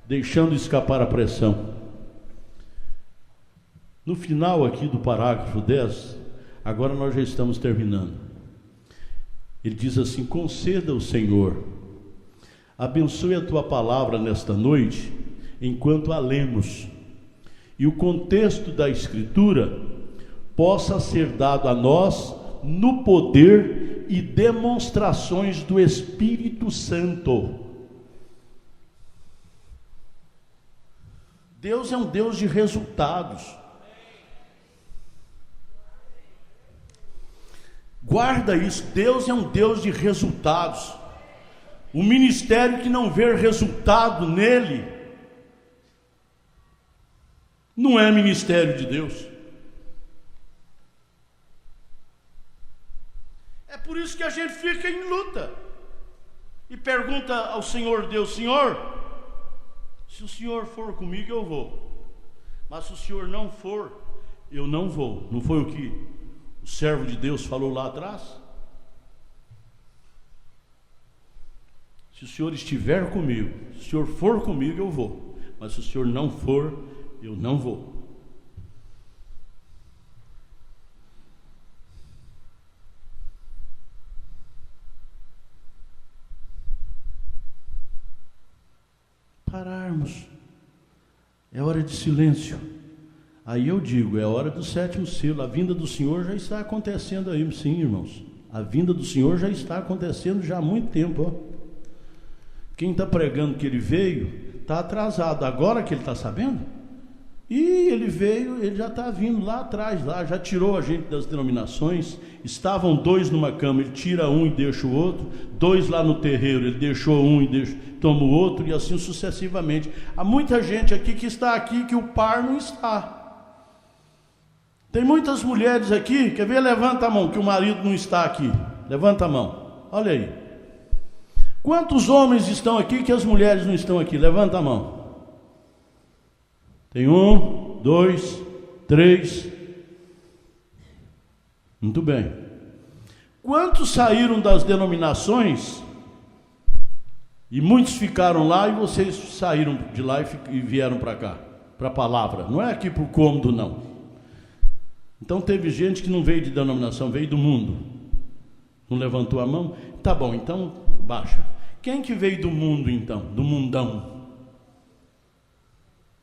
deixando escapar a pressão. No final aqui do parágrafo 10, agora nós já estamos terminando. Ele diz assim: conceda ao Senhor, abençoe a tua palavra nesta noite, enquanto a lemos, e o contexto da Escritura possa ser dado a nós no poder e demonstrações do Espírito Santo. Deus é um Deus de resultados. Guarda isso, Deus é um Deus de resultados. O ministério que não vê resultado nele não é ministério de Deus. É por isso que a gente fica em luta e pergunta ao Senhor Deus: Senhor, se o Senhor for comigo eu vou, mas se o Senhor não for, eu não vou. Não foi o que o servo de Deus falou lá atrás? Se o Senhor estiver comigo, se o Senhor for comigo, eu vou, mas se o Senhor não for, eu não vou. pararmos. É hora de silêncio. Aí eu digo, é hora do 7º selo. A vinda do Senhor já está acontecendo aí, sim, irmãos. A vinda do Senhor já está acontecendo já há muito tempo. Ó. Quem está pregando que ele veio, está atrasado. Agora que ele está sabendo? E ele veio, ele já está vindo lá atrás, lá, já tirou a gente das denominações. Estavam 2 numa cama, ele tira um e deixa o outro. 2 lá no terreiro, ele deixou um e toma o outro, e assim sucessivamente. Há muita gente aqui que está aqui que o par não está. Tem muitas mulheres aqui, quer ver? Levanta a mão, que o marido não está aqui. Levanta a mão, olha aí. Quantos homens estão aqui que as mulheres não estão aqui? Levanta a mão. Tem 1, 2, 3. Muito bem. Quantos saíram das denominações? E muitos ficaram lá, e vocês saíram de lá e vieram para cá, para a palavra. Não é aqui para o cômodo, não. Então teve gente que não veio de denominação, veio do mundo. Não levantou a mão? Tá bom, então baixa. Quem que veio do mundo então? Do mundão?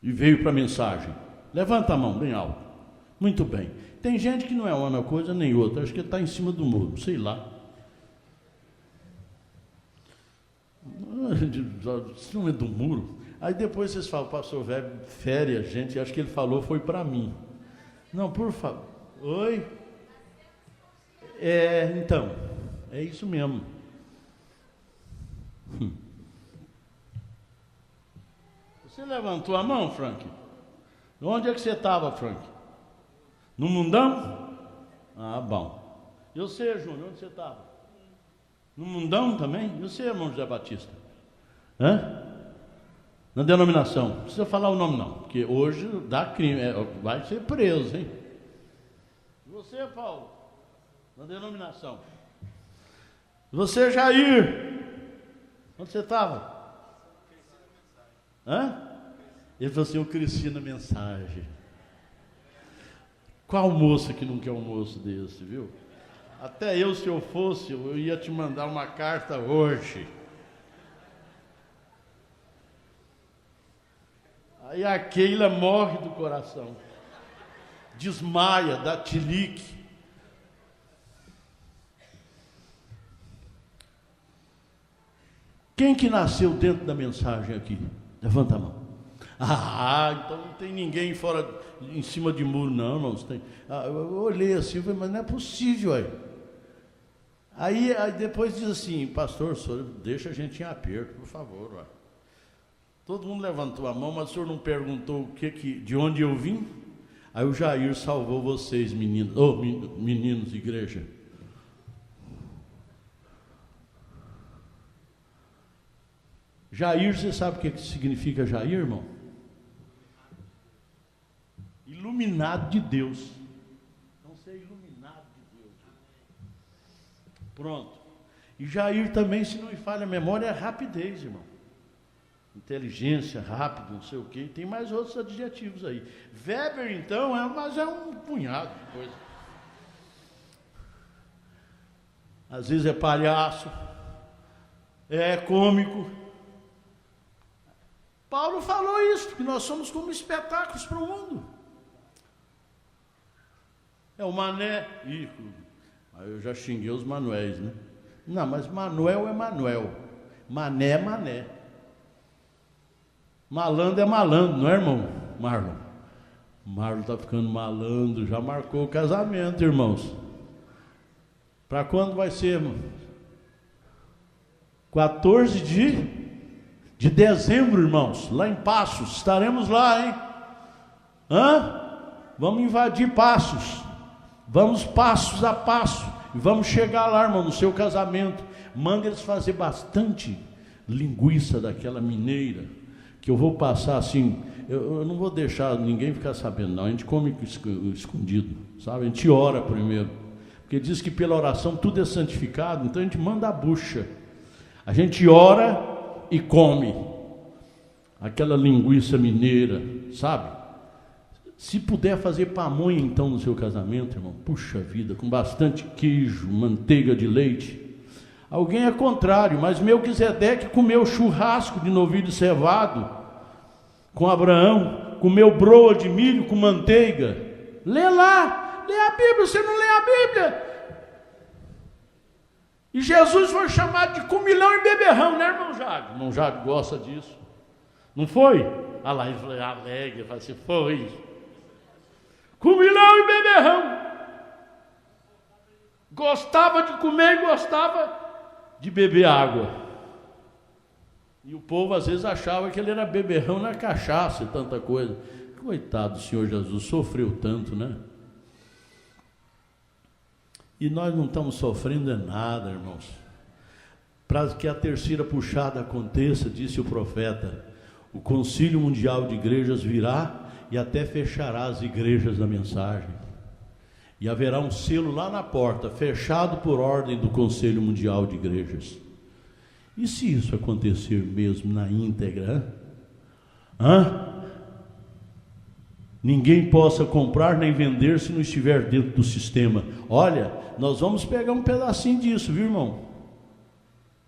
E veio para a mensagem? Levanta a mão bem alto. Muito bem. Tem gente que não é uma coisa nem outra. Acho que ele está em cima do muro, sei lá. Isso não é do muro. Aí depois vocês falam, pastor velho, fere gente. Acho que ele falou foi para mim. Não, por favor. Oi? Então, é isso mesmo. Você levantou a mão, Frank? Onde é que você estava, Frank? No mundão? Ah, bom. E você, Júnior, onde você estava? No mundão também? E você, irmão José Batista? Hã? Na denominação. Não precisa falar o nome não, porque hoje dá crime, vai ser preso, hein? E você, Paulo? Na denominação. Você, Jair? Onde você estava? Hã? Ele falou assim, eu cresci na mensagem. Qual moça que não quer um moço desse, viu? Até eu, se eu fosse, eu ia te mandar uma carta hoje. Aí a Keila morre do coração. Desmaia, dá tilique. Quem que nasceu dentro da mensagem aqui? Levanta a mão. Ah, então não tem ninguém fora, em cima de muro, não, irmãos. Tem. Eu olhei assim, falei, mas não é possível aí. Aí depois diz assim, pastor, o senhor deixa a gente em aperto, por favor. Ó. Todo mundo levantou a mão, mas o senhor não perguntou de onde eu vim? Aí o Jair salvou vocês, meninos, meninos, igreja. Jair, você sabe o que significa Jair, irmão? Iluminado de Deus. Então você é iluminado de Deus. Pronto. E Jair também, se não me falha a memória, é rapidez, irmão. Inteligência, rápido, não sei o quê. Tem mais outros adjetivos aí. Weber, então, mas é um punhado de coisa. Às vezes é palhaço, é cômico. Paulo falou isso, que nós somos como espetáculos para o mundo. É o Mané. Ih, eu já xinguei os Manuéis, né? Não, mas Manuel é Manuel. Mané é Mané. Malandro é malandro, não é, irmão? Marlon. Marlon está ficando malandro, já marcou o casamento, irmãos. Para quando vai ser, irmão? 14 de dezembro, irmãos, lá em Passos, estaremos lá, hein? Vamos invadir Passos, vamos passos a passo, e vamos chegar lá, irmão, no seu casamento. Manda eles fazer bastante linguiça daquela mineira, que eu vou passar assim, eu não vou deixar ninguém ficar sabendo, não. A gente come escondido, sabe? A gente ora primeiro, porque diz que pela oração tudo é santificado, então a gente manda a bucha, a gente ora e come aquela linguiça mineira, sabe? Se puder fazer pamonha então no seu casamento, irmão, puxa vida, com bastante queijo, manteiga de leite. Alguém é contrário, mas Melquisedeque comeu churrasco de novilho cevado com Abraão, comeu broa de milho com manteiga. Lê lá, lê a Bíblia, você não lê a Bíblia. E Jesus foi chamado de comilão e beberrão, né, irmão Jago? Irmão Jago gosta disso. Não foi? Ah lá, ele falou, alegre, assim, foi. Comilão e beberrão. Gostava de comer e gostava de beber água. E o povo às vezes achava que ele era beberrão na cachaça e tanta coisa. Coitado do Senhor Jesus, sofreu tanto, né? E nós não estamos sofrendo nada, irmãos. Para que a terceira puxada aconteça, disse o profeta, o Concílio Mundial de Igrejas virá e até fechará as igrejas da mensagem. E haverá um selo lá na porta, fechado por ordem do Conselho Mundial de Igrejas. E se isso acontecer mesmo na íntegra? Ninguém possa comprar nem vender se não estiver dentro do sistema. Olha, nós vamos pegar um pedacinho disso, viu, irmão?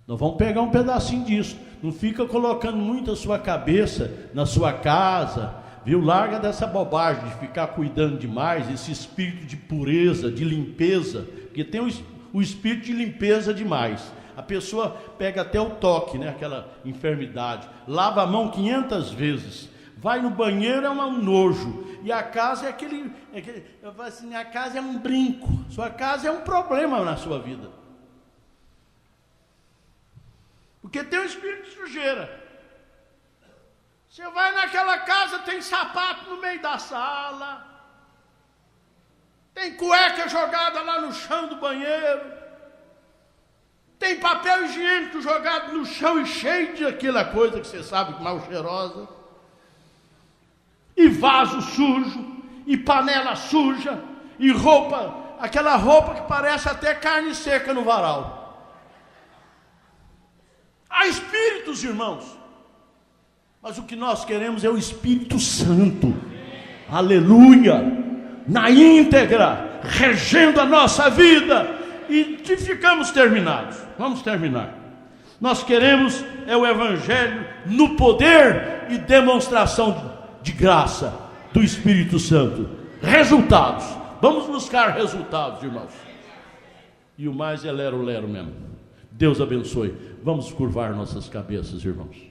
Nós vamos pegar um pedacinho disso. Não fica colocando muito a sua cabeça na sua casa, viu? Larga dessa bobagem de ficar cuidando demais, esse espírito de pureza, de limpeza, porque tem o espírito de limpeza demais. A pessoa pega até o toque, né? Aquela enfermidade, lava a mão 500 vezes, vai no banheiro, é um nojo, e a casa é eu falo assim, a casa é um brinco, sua casa é um problema na sua vida, porque tem um espírito de sujeira. Você vai naquela casa, tem sapato no meio da sala, tem cueca jogada lá no chão do banheiro, tem papel higiênico jogado no chão e cheio de aquela coisa que você sabe, mal cheirosa, e vaso sujo, e panela suja, e roupa, aquela roupa que parece até carne seca no varal. Há espíritos, irmãos, mas o que nós queremos é o Espírito Santo, aleluia, na íntegra, regendo a nossa vida, e ficamos terminados. Vamos terminar. Nós queremos é o Evangelho no poder e demonstração de graça do Espírito Santo. Resultados. Vamos buscar resultados, irmãos. E o mais é lero-lero mesmo. Deus abençoe. Vamos curvar nossas cabeças, irmãos.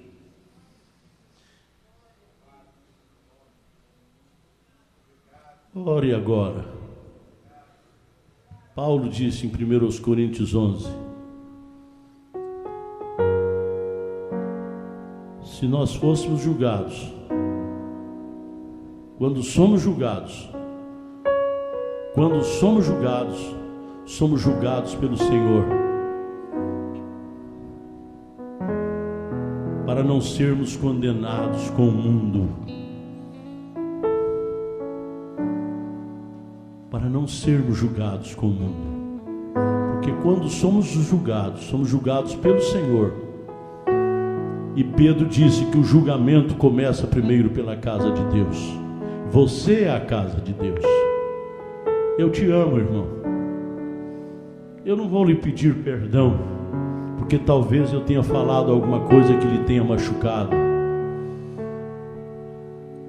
Ore agora. Paulo disse em 1 Coríntios 11, se nós fôssemos julgados, quando somos julgados, somos julgados pelo Senhor, para não sermos condenados com o mundo, para não sermos julgados com o mundo, porque quando somos julgados pelo Senhor. E Pedro disse que o julgamento começa primeiro pela casa de Deus. Você é a casa de Deus. Eu te amo, irmão. Eu não vou lhe pedir perdão, porque talvez eu tenha falado alguma coisa que lhe tenha machucado.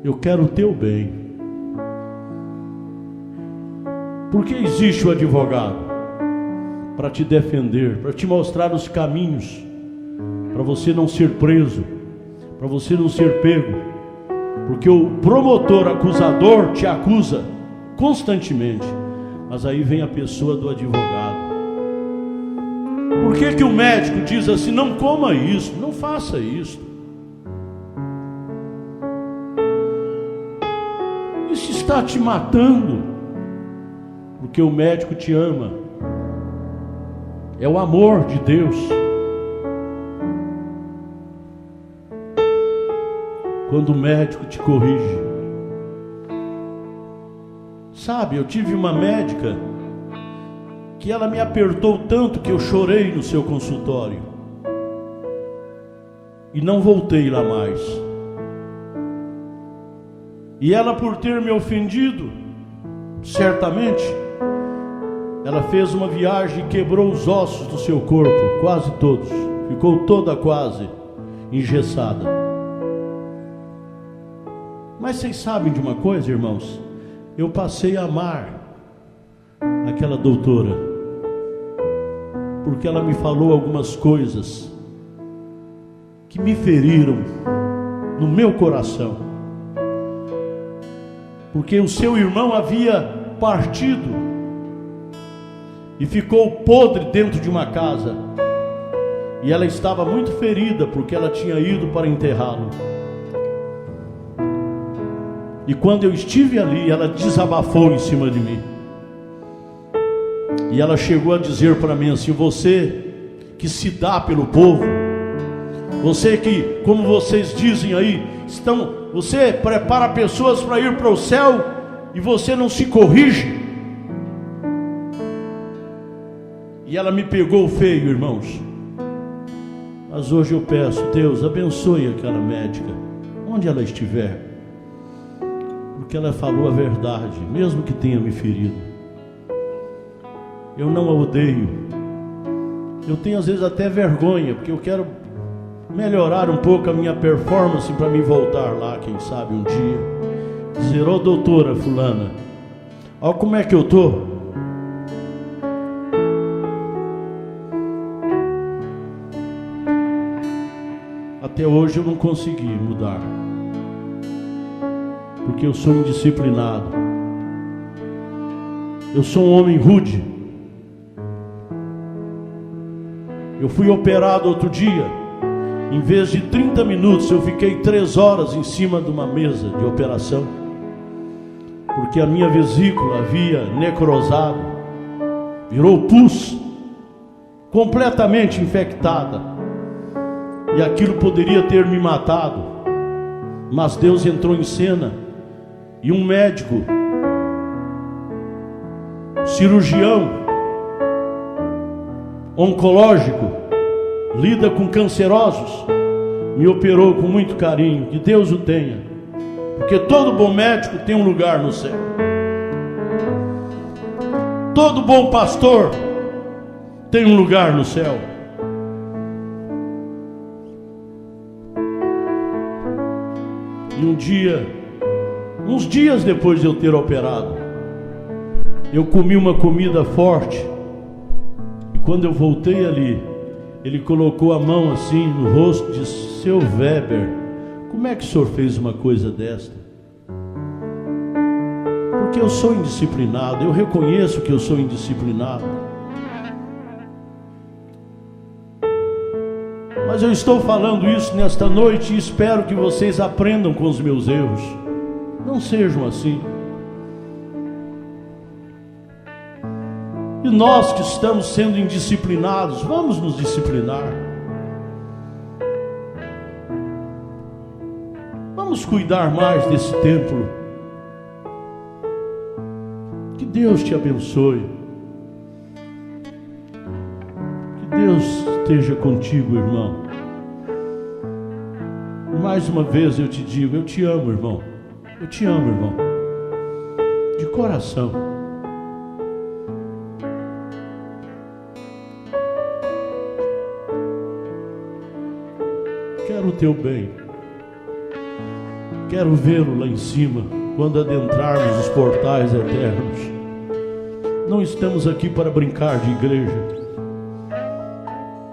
Eu quero o teu bem. Porque existe o advogado para te defender, para te mostrar os caminhos, para você não ser preso, para você não ser pego, porque o promotor acusador te acusa constantemente, mas aí vem a pessoa do advogado. Por que o médico diz assim, não coma isso, não faça isso? Isso está te matando. Porque o médico te ama. É o amor de Deus. Quando o médico te corrige. Sabe, eu tive uma médica que ela me apertou tanto que eu chorei no seu consultório. E não voltei lá mais. E ela, por ter me ofendido, certamente, ela fez uma viagem e quebrou os ossos do seu corpo, quase todos. Ficou toda quase engessada. Mas vocês sabem de uma coisa, irmãos? Eu passei a amar aquela doutora, porque ela me falou algumas coisas que me feriram no meu coração. Porque o seu irmão havia partido e ficou podre dentro de uma casa, e ela estava muito ferida porque ela tinha ido para enterrá-lo. E quando eu estive ali, ela desabafou em cima de mim. E ela chegou a dizer para mim assim: você que se dá pelo povo, você que, como vocês dizem aí, você prepara pessoas para ir para o céu e você não se corrige. E ela me pegou feio, irmãos. Mas hoje eu peço, Deus, abençoe aquela médica, onde ela estiver, porque ela falou a verdade, mesmo que tenha me ferido. Eu não a odeio. Eu tenho às vezes até vergonha, porque eu quero melhorar um pouco a minha performance para me voltar lá, quem sabe um dia, dizer: ô doutora fulana, olha como é que eu estou. Até hoje eu não consegui mudar, porque eu sou indisciplinado. Eu sou um homem rude. Eu fui operado outro dia. Em vez de 30 minutos, eu fiquei 3 horas em cima de uma mesa de operação, porque a minha vesícula havia necrosado, virou pus, completamente infectada, e aquilo poderia ter me matado. Mas Deus entrou em cena, e um médico, cirurgião oncológico, lida com cancerosos, me operou com muito carinho. Que Deus o tenha, porque todo bom médico tem um lugar no céu. Todo bom pastor tem um lugar no céu. E um dia, uns dias depois de eu ter operado, eu comi uma comida forte, e quando eu voltei ali, ele colocou a mão assim no rosto e disse: seu Weber, como é que o senhor fez uma coisa desta? Porque eu sou indisciplinado, eu reconheço que eu sou indisciplinado. Mas eu estou falando isso nesta noite e espero que vocês aprendam com os meus erros. Não sejam assim. E nós que estamos sendo indisciplinados, vamos nos disciplinar. Vamos cuidar mais desse templo. Que Deus te abençoe. Que Deus esteja contigo, irmão. E mais uma vez eu te digo: eu te amo, irmão. Eu te amo, irmão. De coração. Quero o teu bem. Quero vê-lo lá em cima, quando adentrarmos os portais eternos. Não estamos aqui para brincar de igreja.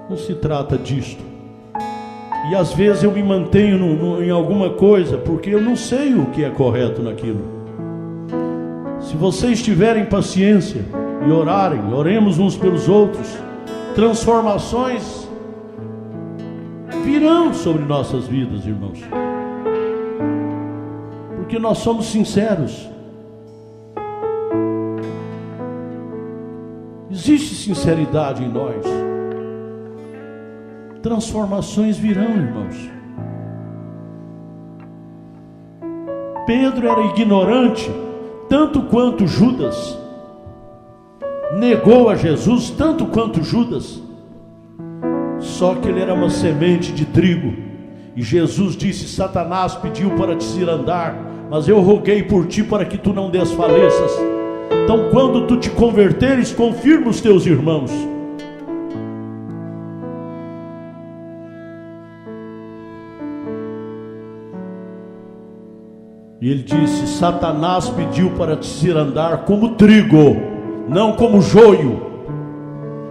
Não se trata disto. E às vezes eu me mantenho em alguma coisa, porque eu não sei o que é correto naquilo. Se vocês tiverem paciência e orarem, oremos uns pelos outros, transformações virão sobre nossas vidas, irmãos. Porque nós somos sinceros. Existe sinceridade em nós. Transformações virão, irmãos. Pedro era ignorante, tanto quanto Judas. Negou a Jesus, tanto quanto Judas. Só que ele era uma semente de trigo. E Jesus disse: Satanás pediu para te cirandar, mas eu roguei por ti para que tu não desfaleças. Então, quando tu te converteres, confirma os teus irmãos. E ele disse: Satanás pediu para te ser andar como trigo, não como joio.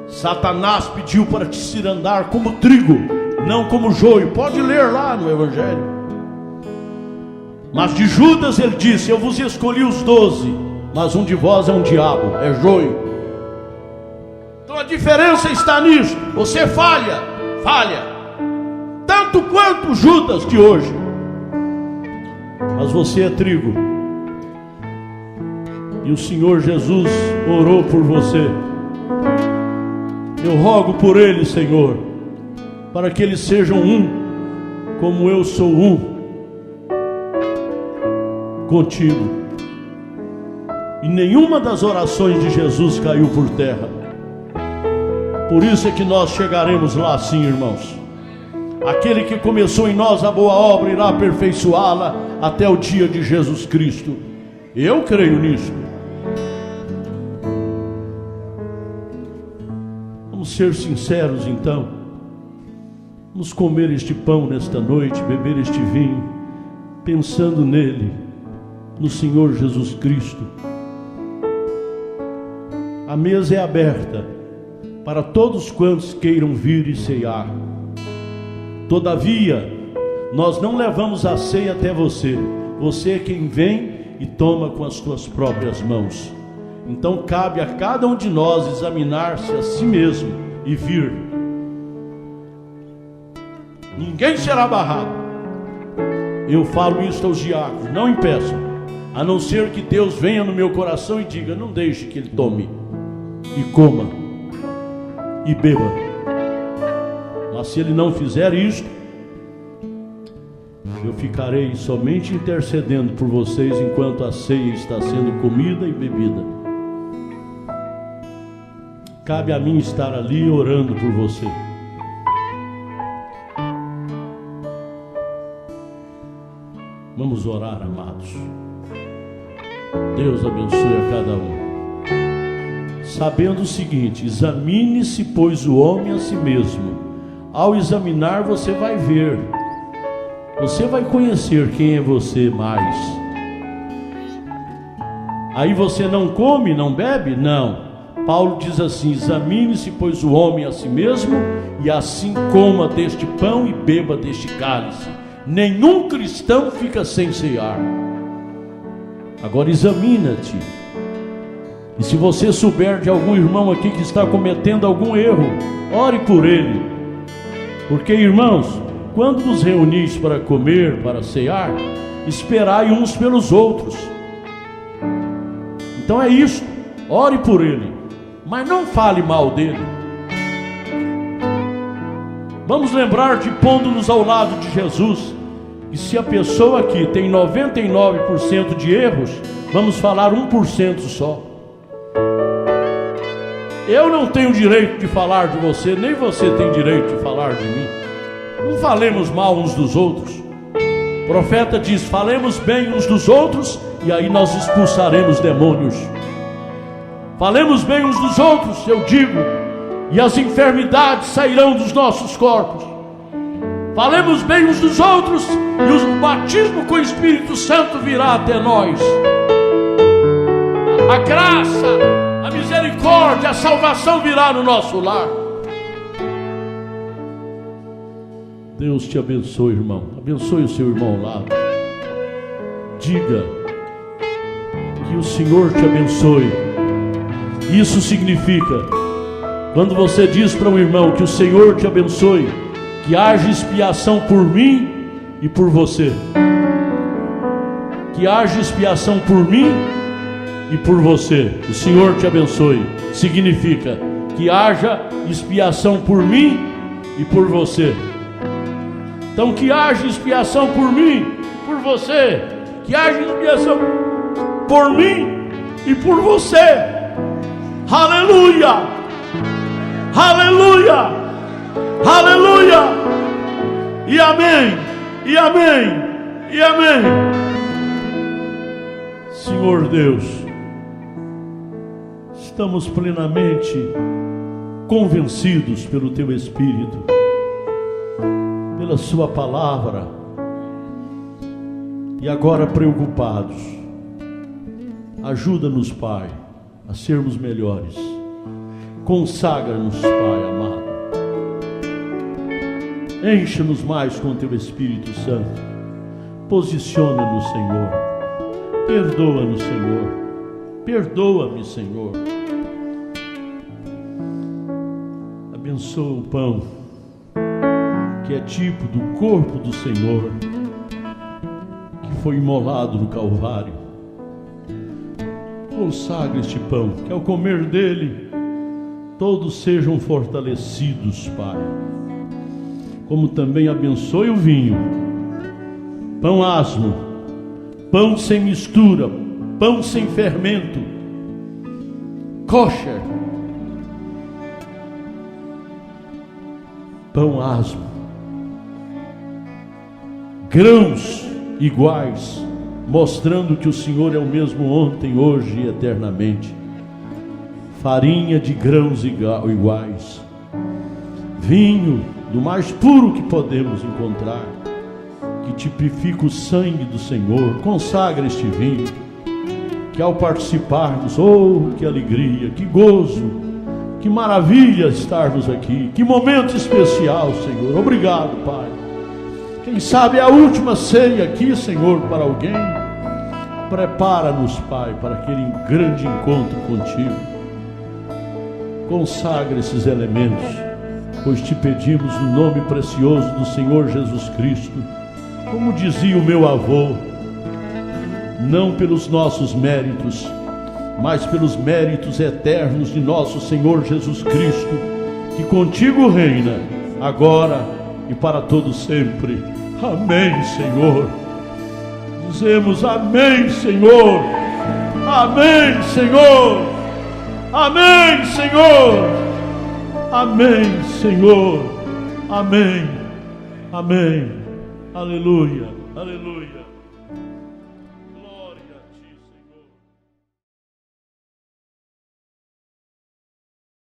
Satanás pediu para te ser andar como trigo, não como joio. Pode ler lá no Evangelho. Mas de Judas ele disse: eu vos escolhi os 12, mas um de vós é um diabo, é joio. Então a diferença está nisso. Você falha, tanto quanto Judas de hoje, mas você é trigo. E o Senhor Jesus orou por você. Eu rogo por eles, Senhor, para que eles sejam um, como eu sou um contigo. E nenhuma das orações de Jesus caiu por terra. Por isso é que nós chegaremos lá sim, irmãos. Aquele que começou em nós a boa obra irá aperfeiçoá-la até o dia de Jesus Cristo. Eu creio nisso. Vamos ser sinceros então. Vamos comer este pão nesta noite, beber este vinho, pensando nele, no Senhor Jesus Cristo. A mesa é aberta para todos quantos queiram vir e ceiar. Todavia, nós não levamos a ceia até você. Você é quem vem e toma com as suas próprias mãos. Então cabe a cada um de nós examinar-se a si mesmo e vir. Ninguém será barrado. Eu falo isso aos diáconos: não impeçam, a não ser que Deus venha no meu coração e diga: não deixe que ele tome e coma e beba. Mas se ele não fizer isto, eu ficarei somente intercedendo por vocês enquanto a ceia está sendo comida e bebida. Cabe a mim estar ali orando por você. Vamos orar, amados. Deus abençoe a cada um. Sabendo o seguinte: examine-se, pois, o homem a si mesmo. Ao examinar, você vai ver, você vai conhecer quem é você mais. Aí você não come, não bebe? Não. Paulo diz assim: examine-se, pois, o homem a si mesmo, e assim coma deste pão e beba deste cálice. Nenhum cristão fica sem ceiar. Agora examina-te. E se você souber de algum irmão aqui que está cometendo algum erro, ore por ele. Porque, irmãos, quando nos reunis para comer, para cear, esperai uns pelos outros. Então é isso, ore por ele, mas não fale mal dele. Vamos lembrar de pondo-nos ao lado de Jesus. E se a pessoa aqui tem 99% de erros, vamos falar 1% só. Eu não tenho direito de falar de você, nem você tem direito de falar de mim. Não falemos mal uns dos outros. O profeta diz: falemos bem uns dos outros, e aí nós expulsaremos demônios. Falemos bem uns dos outros, eu digo, e as enfermidades sairão dos nossos corpos. Falemos bem uns dos outros, e o batismo com o Espírito Santo virá até nós. A graça, a misericórdia, a salvação virá no nosso lar. Deus te abençoe, irmão. Abençoe o seu irmão ao lado. Diga que o Senhor te abençoe. Isso significa, quando você diz para um irmão que o Senhor te abençoe, que haja expiação por mim e por você. Que haja expiação por mim e por você. O Senhor te abençoe. Significa que haja expiação por mim e por você. Então que haja expiação por mim, por você. Que haja expiação por mim e por você. Aleluia! Aleluia! Aleluia! E amém! E amém! E amém! Senhor Deus, estamos plenamente convencidos pelo Teu Espírito, pela Sua palavra, e agora preocupados. Ajuda-nos, Pai, a sermos melhores. Consagra-nos, Pai amado. Encha-nos mais com Teu Espírito Santo. Posiciona-nos, Senhor. Perdoa-nos, Senhor. Perdoa-me, Senhor. Abençoa o pão, que é tipo do corpo do Senhor, que foi imolado no Calvário. Consagra este pão, que ao comer dele, todos sejam fortalecidos, Pai. Como também abençoe o vinho, pão asmo, pão sem mistura, pão sem fermento, kosher, pão asmo, grãos iguais, mostrando que o Senhor é o mesmo ontem, hoje e eternamente. Farinha de grãos iguais, vinho do mais puro que podemos encontrar, que tipifica o sangue do Senhor. Consagra este vinho, que ao participarmos, oh, que alegria, que gozo, que maravilha estarmos aqui, que momento especial, Senhor. Obrigado, Pai. Quem sabe é a última ceia aqui, Senhor, para alguém. Prepara-nos, Pai, para aquele grande encontro contigo. Consagra esses elementos, pois te pedimos no nome precioso do Senhor Jesus Cristo. Como dizia o meu avô, não pelos nossos méritos, mas pelos méritos eternos de nosso Senhor Jesus Cristo, que contigo reina, agora e para todo sempre. Amém, Senhor. Dizemos amém, Senhor. Amém, Senhor. Amém, Senhor. Amém, Senhor. Amém. Amém. Aleluia. Aleluia.